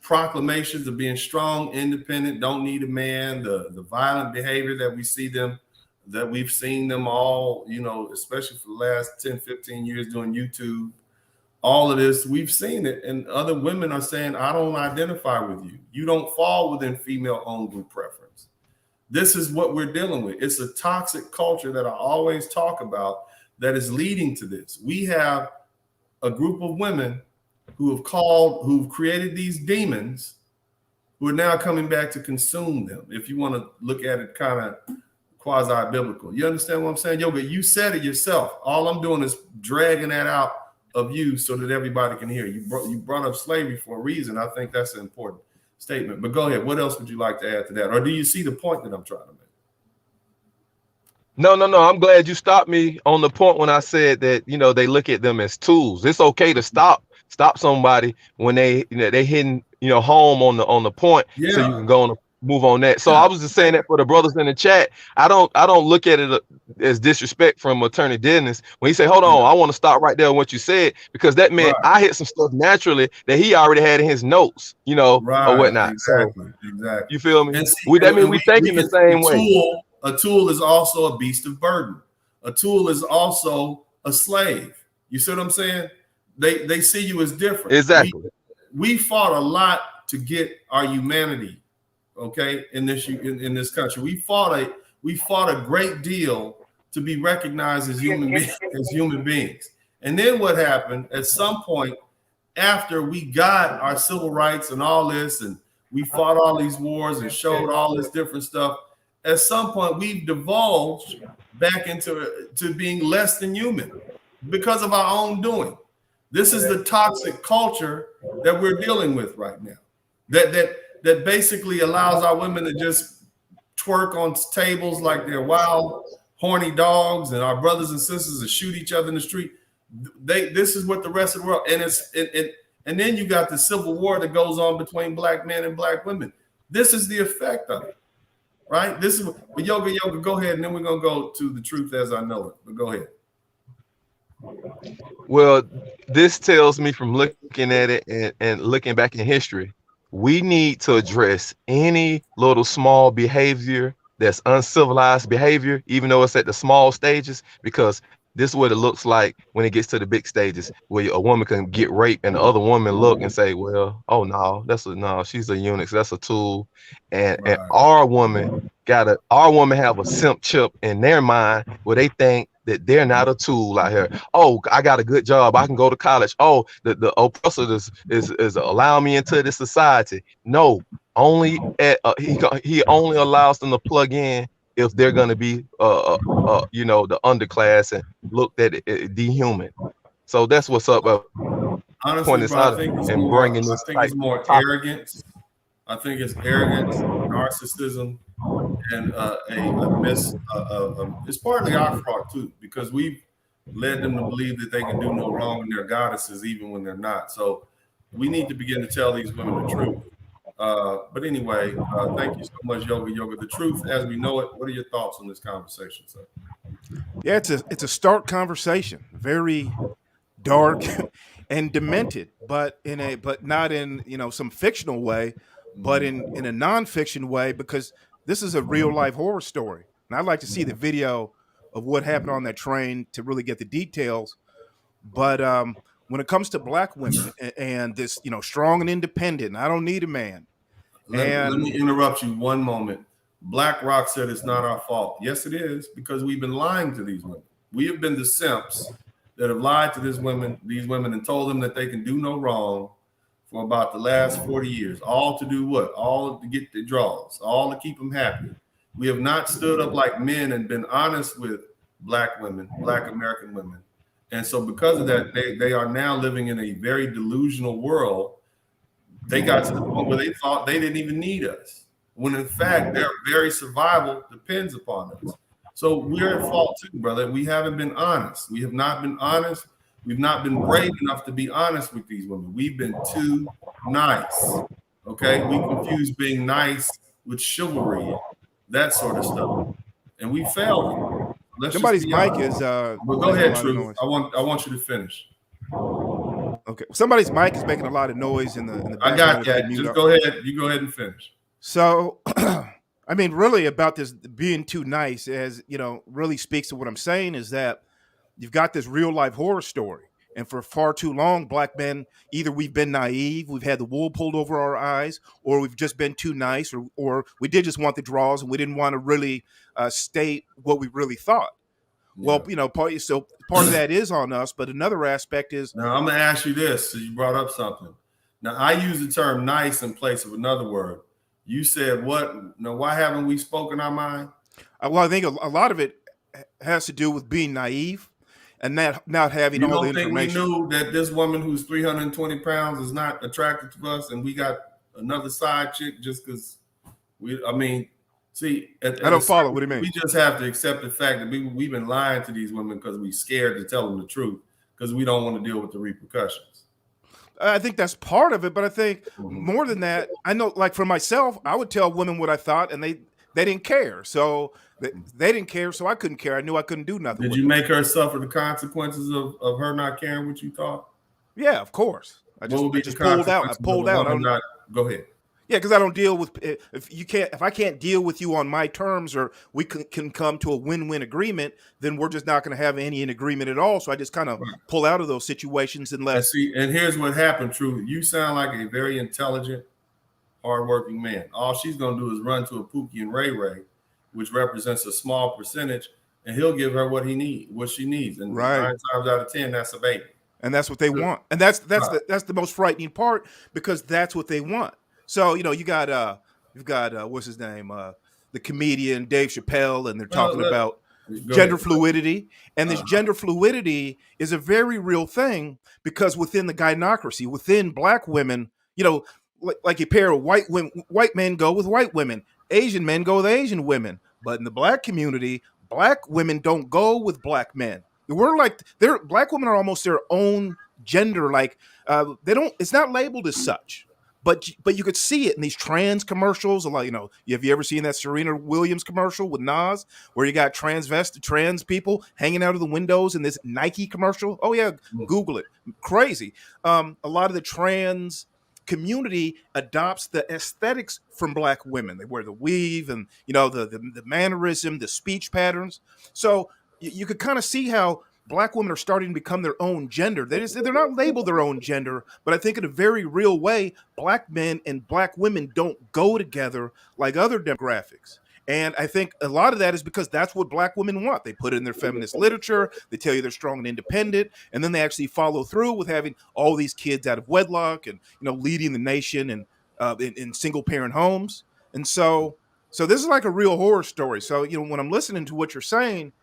proclamations of being strong, independent, don't need a man, the violent behavior that we've seen them all, especially for the last 10, 15 years doing YouTube, all of this, we've seen it. And other women are saying, I don't identify with you. You don't fall within female-owned group preference. This is what we're dealing with. It's a toxic culture that I always talk about that is leading to this. We have a group of women who've created these demons who are now coming back to consume them, if you want to look at it kind of quasi-biblical. You understand what I'm saying? Yoga, you said it yourself. All I'm doing is dragging that out of you so that everybody can hear. You brought up slavery for a reason. I think that's an important statement. But go ahead. What else would you like to add to that? Or do you see the point that I'm trying to make? No. I'm glad you stopped me on the point when I said that, they look at them as tools. It's okay to stop somebody when they hitting, home on the point, so you can go on move on that. So I was just saying that for the brothers in the chat. I don't look at it as disrespect from Attorney Dennis when he say, hold on, I want to stop right there on what you said, because that meant I hit some stuff naturally that he already had in his notes, or whatnot. Exactly. You feel me? And see, that means we thinking the same way. A tool is also a beast of burden. A tool is also a slave. You see what I'm saying? They see you as different. Exactly. We fought a lot to get our humanity, okay, in this country. We fought a great deal to be recognized as human beings. And then what happened at some point, after we got our civil rights and all this, and we fought all these wars and showed all this different stuff, at some point we've divulged back into being less than human because of our own doing. This is the toxic culture that we're dealing with right now. That basically allows our women to just twerk on tables like they're wild, horny dogs, and our brothers and sisters to shoot each other in the street. This is what the rest of the world, and then you got the civil war that goes on between Black men and Black women. This is the effect of it, right? This is but yoga. Go ahead, and then we're gonna go to the truth as I know it. But go ahead. Well, this tells me from looking at it and looking back in history, we need to address any little small behavior that's uncivilized behavior, even though it's at the small stages, because this is what it looks like when it gets to the big stages, where a woman can get raped and the other woman look and say, well, oh no, she's a eunuch, that's a tool. And our woman have a simp chip in their mind where they think that they're not a tool out here. Oh, I got a good job, I can go to college. Oh, the oppressor is allowing me into this society. No, only he only allows them to plug in if they're going to be the underclass and looked at it dehuman. So that's what's up. Honestly, bro, I think it's more arrogance. I think it's arrogance, narcissism, and it's partly our fault too, because we've led them to believe that they can do no wrong and they're goddesses even when they're not. So We need to begin to tell these women the truth. But anyway, thank you so much, Yoga Yoga. The truth as we know it. What are your thoughts on this conversation, sir? Yeah, it's a stark conversation, very dark and demented, but not in some fictional way, but in a nonfiction way, because this is a real life horror story. And I'd like to see the video of what happened on that train to really get the details. But when it comes to black women and this, strong and independent, I don't need a man. Let me interrupt you one moment. Black Rock said it's not our fault. Yes, it is, because we've been lying to these women. We have been the simps that have lied to these women, and told them that they can do no wrong for about the last 40 years. All to do what? All to get the draws, all to keep them happy. We have not stood up like men and been honest with black women, black American women. And so because of that, they are now living in a very delusional world. They got to the point where they thought they didn't even need us, when in fact their very survival depends upon us. So we're at fault too, brother. We haven't been honest. We have not been honest. We've not been brave enough to be honest with these women. We've been too nice. Okay, we confuse being nice with chivalry, that sort of stuff, and we failed. Somebody's mic is. But go ahead, Truth. I want you to finish. Okay, somebody's mic is making a lot of noise in the background. I got that. Just go ahead. You go ahead and finish. So, I mean, really about this being too nice, as really speaks to what I'm saying, is that you've got this real life horror story. And for far too long, black men, either we've been naive, we've had the wool pulled over our eyes, or we've just been too nice, or we did just want the draws and we didn't want to really state what we really thought. Yeah. Well, part of that is on us, but another aspect is. Now, I'm going to ask you this. So you brought up something. Now, I use the term nice in place of another word. You said what? Now, why haven't we spoken our mind? Well, I think a lot of it has to do with being naive and not having all the information. You don't think we knew that this woman who's 320 pounds is not attracted to us, and we got another side chick just because see, I don't follow. What do you mean? We just have to accept the fact that we've been lying to these women because we're scared to tell them the truth because we don't want to deal with the repercussions. I think that's part of it, but I think more than that, I know, like for myself, I would tell women what I thought, and they didn't care. So they didn't care, so I couldn't care. I knew I couldn't do nothing. Did you make her suffer the consequences of her not caring what you thought? Yeah, of course. I just pulled out. I pulled out. Go ahead. Yeah, because I don't deal with if I can't deal with you on my terms, or we can come to a win-win agreement, then we're just not going to have any agreement at all. So I just kind of pull out of those situations unless. And here's what happened, True. You sound like a very intelligent, hardworking man. All she's going to do is run to a Pookie and Ray Ray, which represents a small percentage, and he'll give her what she needs. And 9 times out of 10, that's a baby. And that's what they want. And that's the most frightening part, because that's what they want. So, you've got what's his name? The comedian Dave Chappelle, and they're talking about gender fluidity. And this gender fluidity is a very real thing, because within the gynocracy, within black women, like a pair of white men go with white women, Asian men go with Asian women. But in the black community, black women don't go with black men. Black women are almost their own gender. It's not labeled as such. But you could see it in these trans commercials. Have you ever seen that Serena Williams commercial with Nas, where you got trans people hanging out of the windows in this Nike commercial? Oh yeah, Google it. Crazy. A lot of the trans community adopts the aesthetics from black women. They wear the weave and the mannerism, the speech patterns. So you could kind of see how black women are starting to become their own gender. They're not labeled their own gender, but I think in a very real way, black men and black women don't go together like other demographics. And I think a lot of that is because that's what black women want. They put it in their feminist literature. They tell you they're strong and independent, and then they actually follow through with having all these kids out of wedlock and leading the nation and in single parent homes. And so this is like a real horror story. So when I'm listening to what you're saying,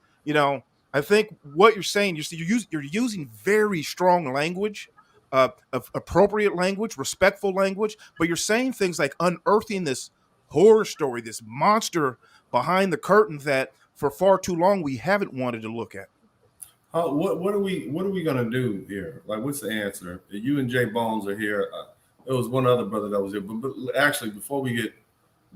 I think what you're saying, you're using very strong language, appropriate language, respectful language, but you're saying things like unearthing this horror story, this monster behind the curtain that for far too long we haven't wanted to look at. What are we gonna do here? Like, what's the answer? You and Jay Bones are here. There was one other brother that was here, but actually, before we get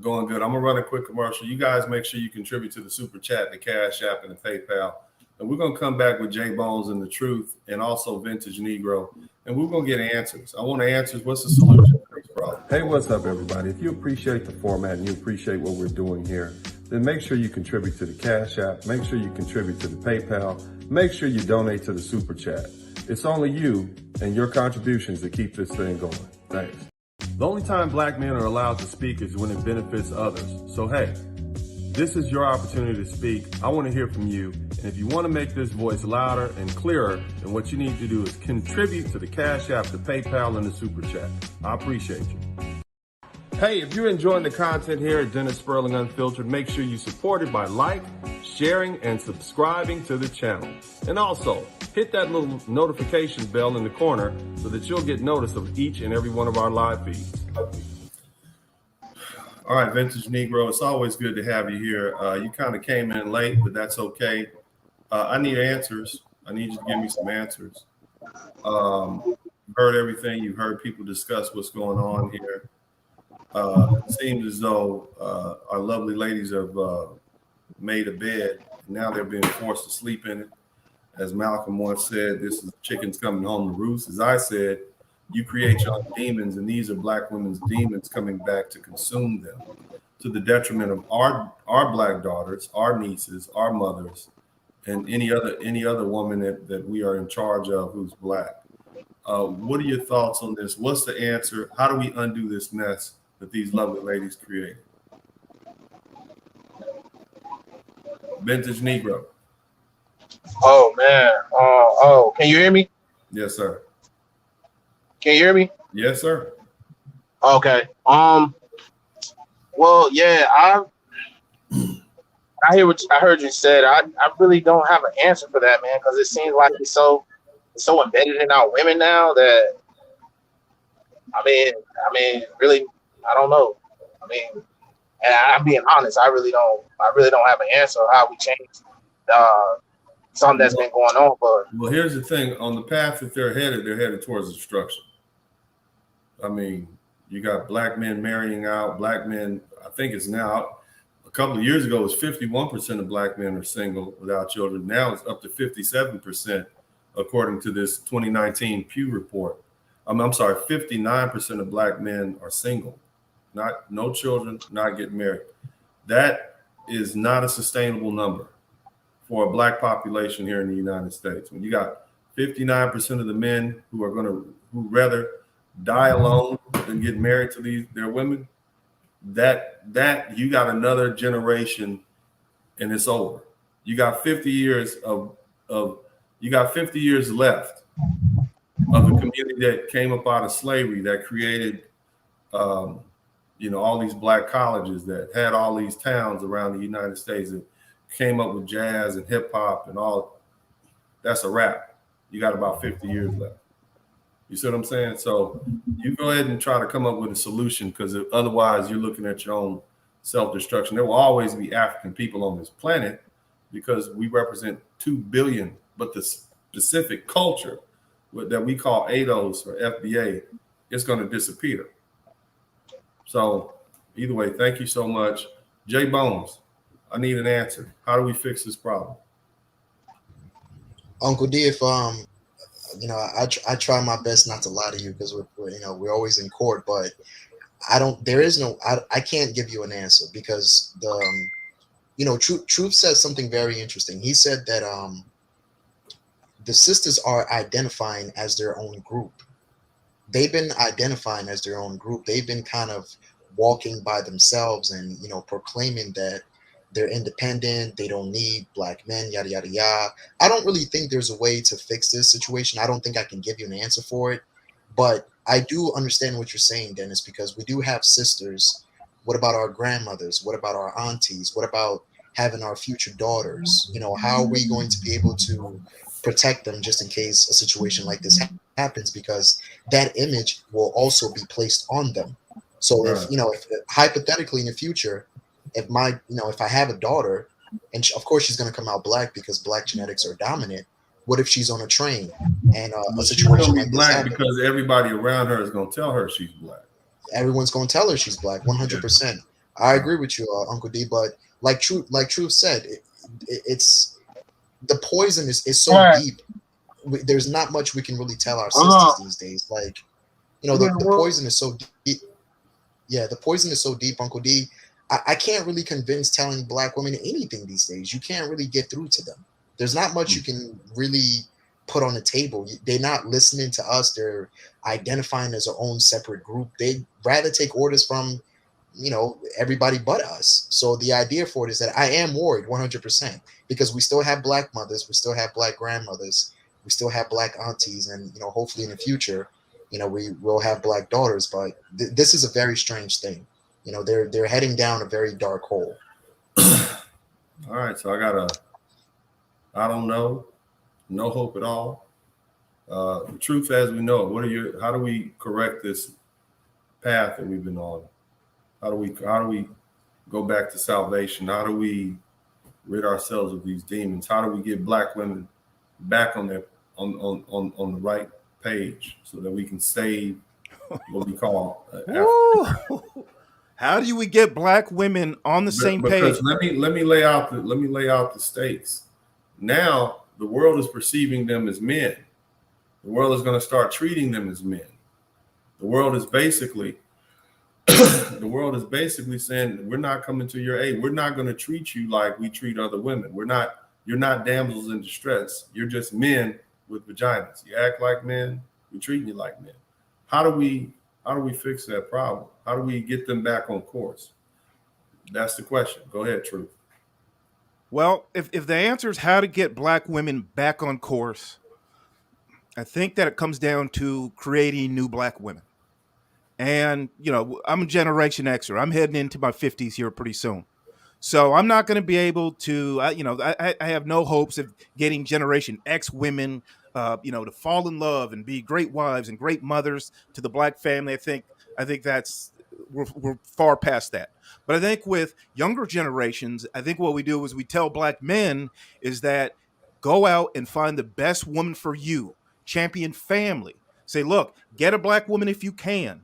going good, I'm gonna run a quick commercial. You guys make sure you contribute to the super chat, the Cash App, and the PayPal. And we're gonna come back with Jay Bones and the Truth, and also Vintage Negro, and we're gonna get answers. I want answers. What's the solution to this problem? Hey, what's up, everybody? If you appreciate the format and you appreciate what we're doing here, then make sure you contribute to the Cash App. Make sure you contribute to the PayPal. Make sure you donate to the super chat. It's only you and your contributions that keep this thing going. Thanks. The only time black men are allowed to speak is when it benefits others. So hey, this is your opportunity to speak. I want to hear from you. And if you want to make this voice louder and clearer, then what you need to do is contribute to the Cash App, the PayPal, and the super chat. I appreciate you. Hey, if you're enjoying the content here at Dennis Sperling Unfiltered, make sure you support it by sharing, and subscribing to the channel. And also, hit that little notification bell in the corner so that you'll get notice of each and every one of our live feeds. All right, Vintage Negro, it's always good to have you here. You kind of came in late, but that's okay. I need answers. I need you to give me some answers. You've heard everything. You've heard people discuss what's going on here. It seems as though our lovely ladies have made a bed. Now they're being forced to sleep in it. As Malcolm once said, this is chickens coming home to roost. As I said, you create your own demons, and these are black women's demons coming back to consume them, to the detriment of our black daughters, our nieces, our mothers, and any other woman that we are in charge of who's black. What are your thoughts on this? What's the answer? How do we undo this mess that these lovely ladies created? Vintage Negro. Oh man. Can you hear me? Yes, sir. Can you hear me? Yes, sir. Okay. Well, yeah, I heard you said. I really don't have an answer for that, man, because it seems like it's so embedded in our women now that I mean, really, I don't know. I mean, and I'm being honest, I really don't have an answer on how we change something that's been going on. But well, here's the thing: on the path that they're headed towards destruction. I mean, you got black men marrying out. Black men, I think it's now, a couple of years ago, it was 51% of black men are single without children. Now it's up to 57%, according to this 2019 Pew report. I'm sorry, 59% of black men are single, no children, not getting married. That is not a sustainable number for a black population here in the United States. When you got 59% of the men who rather die alone than get married to their women, that you got another generation and it's over. You got 50 years left of the community that came up out of slavery, that created all these black colleges, that had all these towns around the United States that came up with jazz and hip hop and all. That's a wrap. You got about 50 years left. You see what I'm saying? So you go ahead and try to come up with a solution, because otherwise you're looking at your own self-destruction. There will always be African people on this planet because we represent 2 billion, but the specific culture that we call ADOS or FBA is going to disappear. So either way, thank you so much. Jay Bones, I need an answer. How do we fix this problem? Uncle D, if I try my best not to lie to you, because we're always in court, but I can't give you an answer, because Truth said something very interesting. He said that the sisters are identifying as their own group. They've been identifying as their own group. They've been kind of walking by themselves and proclaiming that they're independent, they don't need black men, yada yada yada. I don't really think there's a way to fix this situation. I don't think I can give you an answer for it, but I do understand what you're saying, Dennis, because we do have sisters. What about our grandmothers? What about our aunties? What about having our future daughters? How are we going to be able to protect them just in case a situation like this happens? Because that image will also be placed on them. So if hypothetically in the future, if I have a daughter, and of course she's going to come out black because black genetics are dominant, What if she's on a train and a She's gonna situation be like this black happens? because everybody around her is gonna tell her she's black. Everyone's gonna tell her she's black. 100%. I agree with you, Uncle D. But like Truth said, it's the poison is so deep. There's not much we can really tell our sisters these days. Like, the poison is so deep. Yeah, the poison is so deep, Uncle D. I can't really convince telling black women anything these days. You can't really get through to them. There's not much you can really put on the table. They're not listening to us. They're identifying as their own separate group. They'd rather take orders from, everybody but us. So the idea for it is that I am worried 100% because we still have black mothers. We still have black grandmothers. We still have black aunties. And, hopefully in the future, we will have black daughters. But this is a very strange thing. They're heading down a very dark hole. All right, so I don't know, no hope at all. The truth as we know it. How do we correct this path that we've been on? How do we go back to salvation? How do we rid ourselves of these demons? How do we get black women back on the right page so that we can save what we call Africa? How do we get black women on the same page? Let me lay out the stakes. Now the world is perceiving them as men. The world is going to start treating them as men. The world is basically saying, we're not coming to your aid. We're not going to treat you like we treat other women. You're not damsels in distress. You're just men with vaginas. You act like men, we're treating you like men. How do we fix that problem? How do we get them back on course? That's the question. Go ahead, Truth. Well, if the answer is how to get black women back on course, I think that it comes down to creating new black women. And, I'm a Generation Xer. I'm heading into my 50s here pretty soon. So I'm not going to be able to, I have no hopes of getting Generation X women, to fall in love and be great wives and great mothers to the black family. I think we're far past that. But I think with younger generations, I think what we do is we tell black men is that go out and find the best woman for you, champion family. Say, look, get a black woman if you can.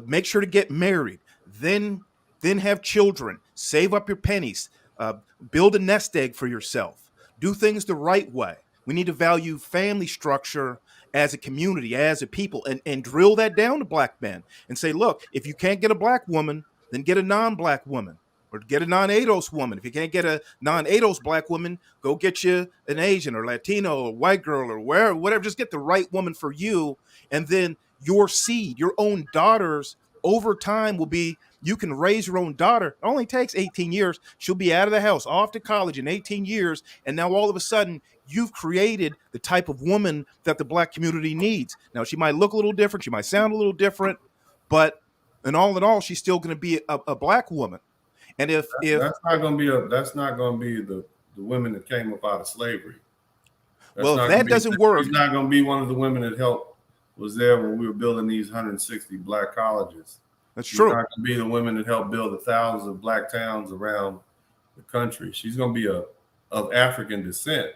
Make sure to get married, then have children, save up your pennies, build a nest egg for yourself, do things the right way. We need to value family structure as a community, as a people, and drill that down to black men and say, look, if you can't get a black woman, then get a non-black woman or get a non-ADOS woman. If you can't get a non-ADOS black woman, go get you an Asian or Latino or white girl or whatever. Just get the right woman for you. And then your seed, your own daughters over time will be, you can raise your own daughter. It only takes 18 years. She'll be out of the house, off to college in 18 years. And now all of a sudden you've created the type of woman that the black community needs. Now she might look a little different. She might sound a little different, but in all, she's still going to be a black woman. And if that's not going to be the women that came up out of slavery. If that doesn't work, she's not going to be one of the women that was there when we were building these 160 black colleges. That's true. She's not going to be the women that helped build the thousands of black towns around the country. She's going to be of African descent,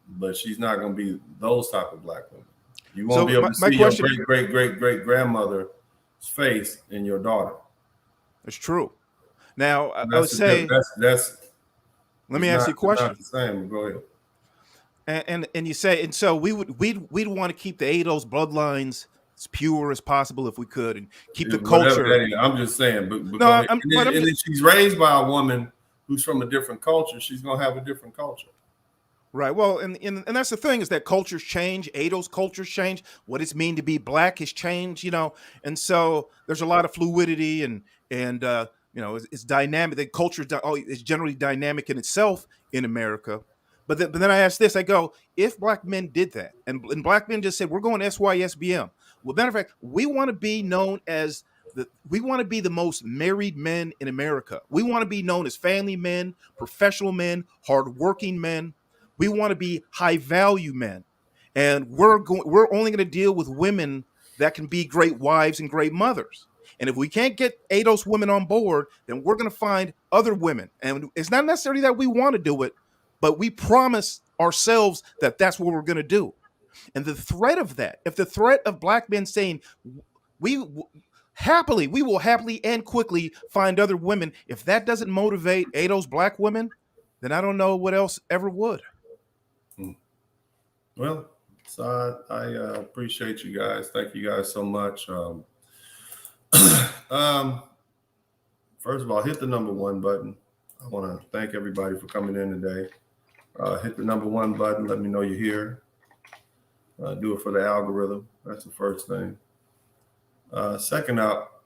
but she's not going to be those type of black women. You won't be able to see your great grandmother's face in your daughter. That's true. Now, I would say that's. Let me ask you a question. Not the same. Go ahead. And you say, and so we'd want to keep the ADOS bloodlines as pure as possible if we could, and keep the culture. I'm just saying, but if she's raised by a woman who's from a different culture, she's gonna have a different culture. Right. Well, and that's the thing, is that cultures change. ADOS cultures change. What it's mean to be black has changed, and so there's a lot of fluidity and it's dynamic. The culture is generally dynamic in itself in America. But then I ask this, I go, if black men did that and black men just said, we're going SYSBM. Well, matter of fact, we want to be known as we want to be the most married men in America. We want to be known as family men, professional men, hardworking men. We want to be high value men. And we're only going to deal with women that can be great wives and great mothers. And if we can't get ADOS women on board, then we're going to find other women. And it's not necessarily that we want to do it, but we promise ourselves that that's what we're going to do. And the threat of that, if the threat of black men saying we will happily and quickly find other women, if that doesn't motivate those black women, then I don't know what else ever would. Well, so I appreciate you guys. Thank you guys so much. First of all, hit the number 1 button. I want to thank everybody for coming in today. Hit the number 1 button. Let me know you're here. Do it for the algorithm. That's the first thing. Second up,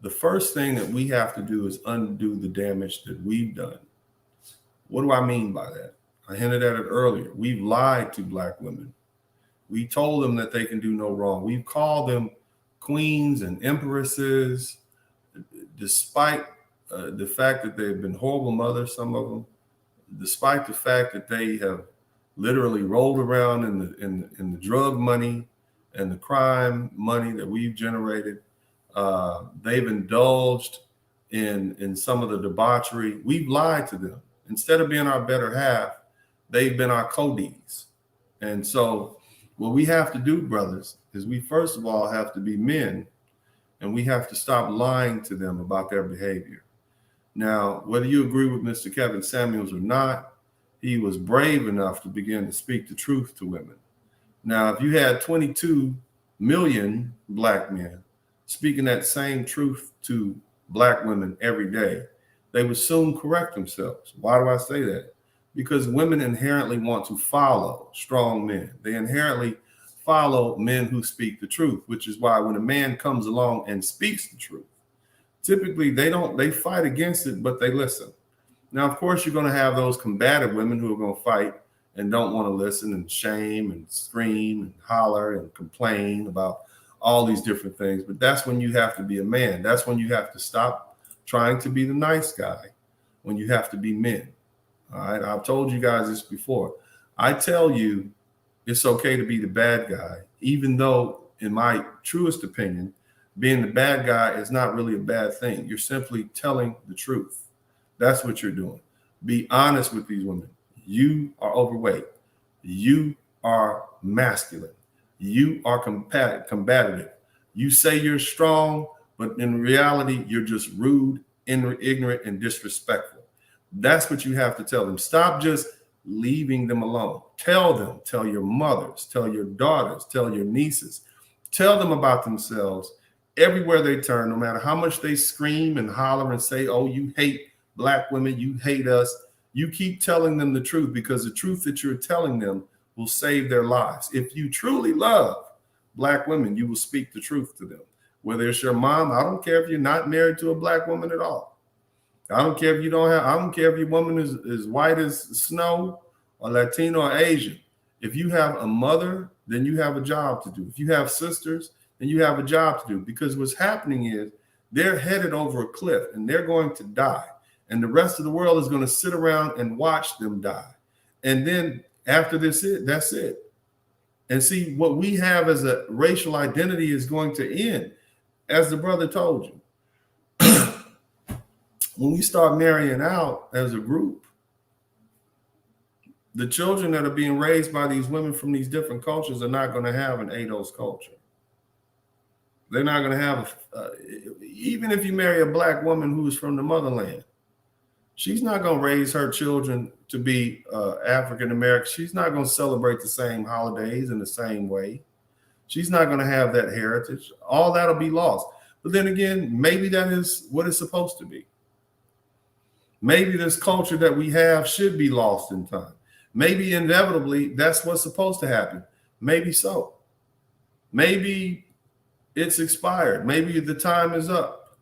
the first thing that we have to do is undo the damage that we've done. What do I mean by that? I hinted at it earlier. We've lied to black women. We told them that they can do no wrong. We've called them queens and empresses, despite the fact that they've been horrible mothers, some of them, despite the fact that they have literally rolled around in the drug money and the crime money that we've generated. They've indulged in some of the debauchery. We've lied to them. Instead of being our better half, they've been our codies. And so what we have to do, brothers, is we first of all have to be men, and we have to stop lying to them about their behavior. Now, whether you agree with Mr. Kevin Samuels or not, he was brave enough to begin to speak the truth to women. Now, if you had 22 million black men speaking that same truth to black women every day, they would soon correct themselves. Why do I say that? Because women inherently want to follow strong men. They inherently follow men who speak the truth, which is why when a man comes along and speaks the truth, typically they fight against it, but they listen. Now, of course, you're going to have those combative women who are going to fight and don't want to listen and shame and scream and holler and complain about all these different things. But that's when you have to be a man. That's when you have to stop trying to be the nice guy, when you have to be men. All right. I've told you guys this before. I tell you, it's okay to be the bad guy, even though, in my truest opinion, being the bad guy is not really a bad thing. You're simply telling the truth. That's what you're doing. Be honest with these women. You are overweight. You are masculine. You are combative. You say you're strong, but in reality, you're just rude, ignorant, and disrespectful. That's what you have to tell them. Stop just leaving them alone. Tell them, tell your mothers, tell your daughters, tell your nieces, tell them about themselves everywhere they turn, no matter how much they scream and holler and say, oh, you hate black women, you hate us. You keep telling them the truth, because the truth that you're telling them will save their lives. If you truly love black women, you will speak the truth to them. Whether it's your mom, I don't care if you're not married to a black woman at all. I don't care if you don't have, I don't care if your woman is white as snow or Latino or Asian. If you have a mother, then you have a job to do. If you have sisters, then you have a job to do, because what's happening is they're headed over a cliff and they're going to die. And the rest of the world is going to sit around and watch them die. And then after this, that's it. And see, what we have as a racial identity is going to end, as the brother told you. When we start marrying out as a group, the children that are being raised by these women from these different cultures are not going to have an ADOS culture. They're not going to have, even if you marry a black woman who is from the motherland, she's not going to raise her children to be African American. She's not going to celebrate the same holidays in the same way. She's not going to have that heritage. All that'll be lost. But then again, maybe that is what it's supposed to be. Maybe this culture that we have should be lost in time. Maybe inevitably that's what's supposed to happen. Maybe so. Maybe it's expired. Maybe the time is up.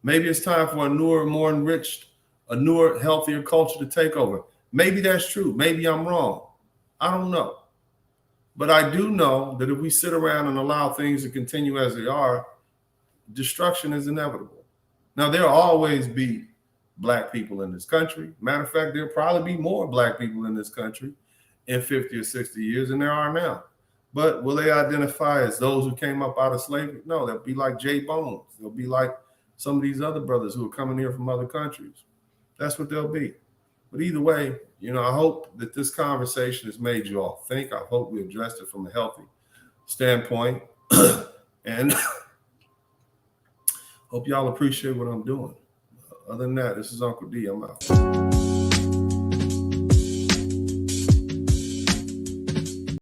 Maybe it's time for a newer, more enriched, a newer, healthier culture to take over. Maybe that's true. Maybe I'm wrong. I don't know. But I do know that if we sit around and allow things to continue as they are, destruction is inevitable. Now, there'll always be black people in this country. Matter of fact, there'll probably be more black people in this country in 50 or 60 years than there are now. But will they identify as those who came up out of slavery? No, they'll be like Jay Bones. They'll be like some of these other brothers who are coming here from other countries. That's what they'll be. But either way, you know, I hope that this conversation has made you all think. I hope we addressed it from a healthy standpoint. And hope y'all appreciate what I'm doing. Other than that, this is Uncle D. I'm out.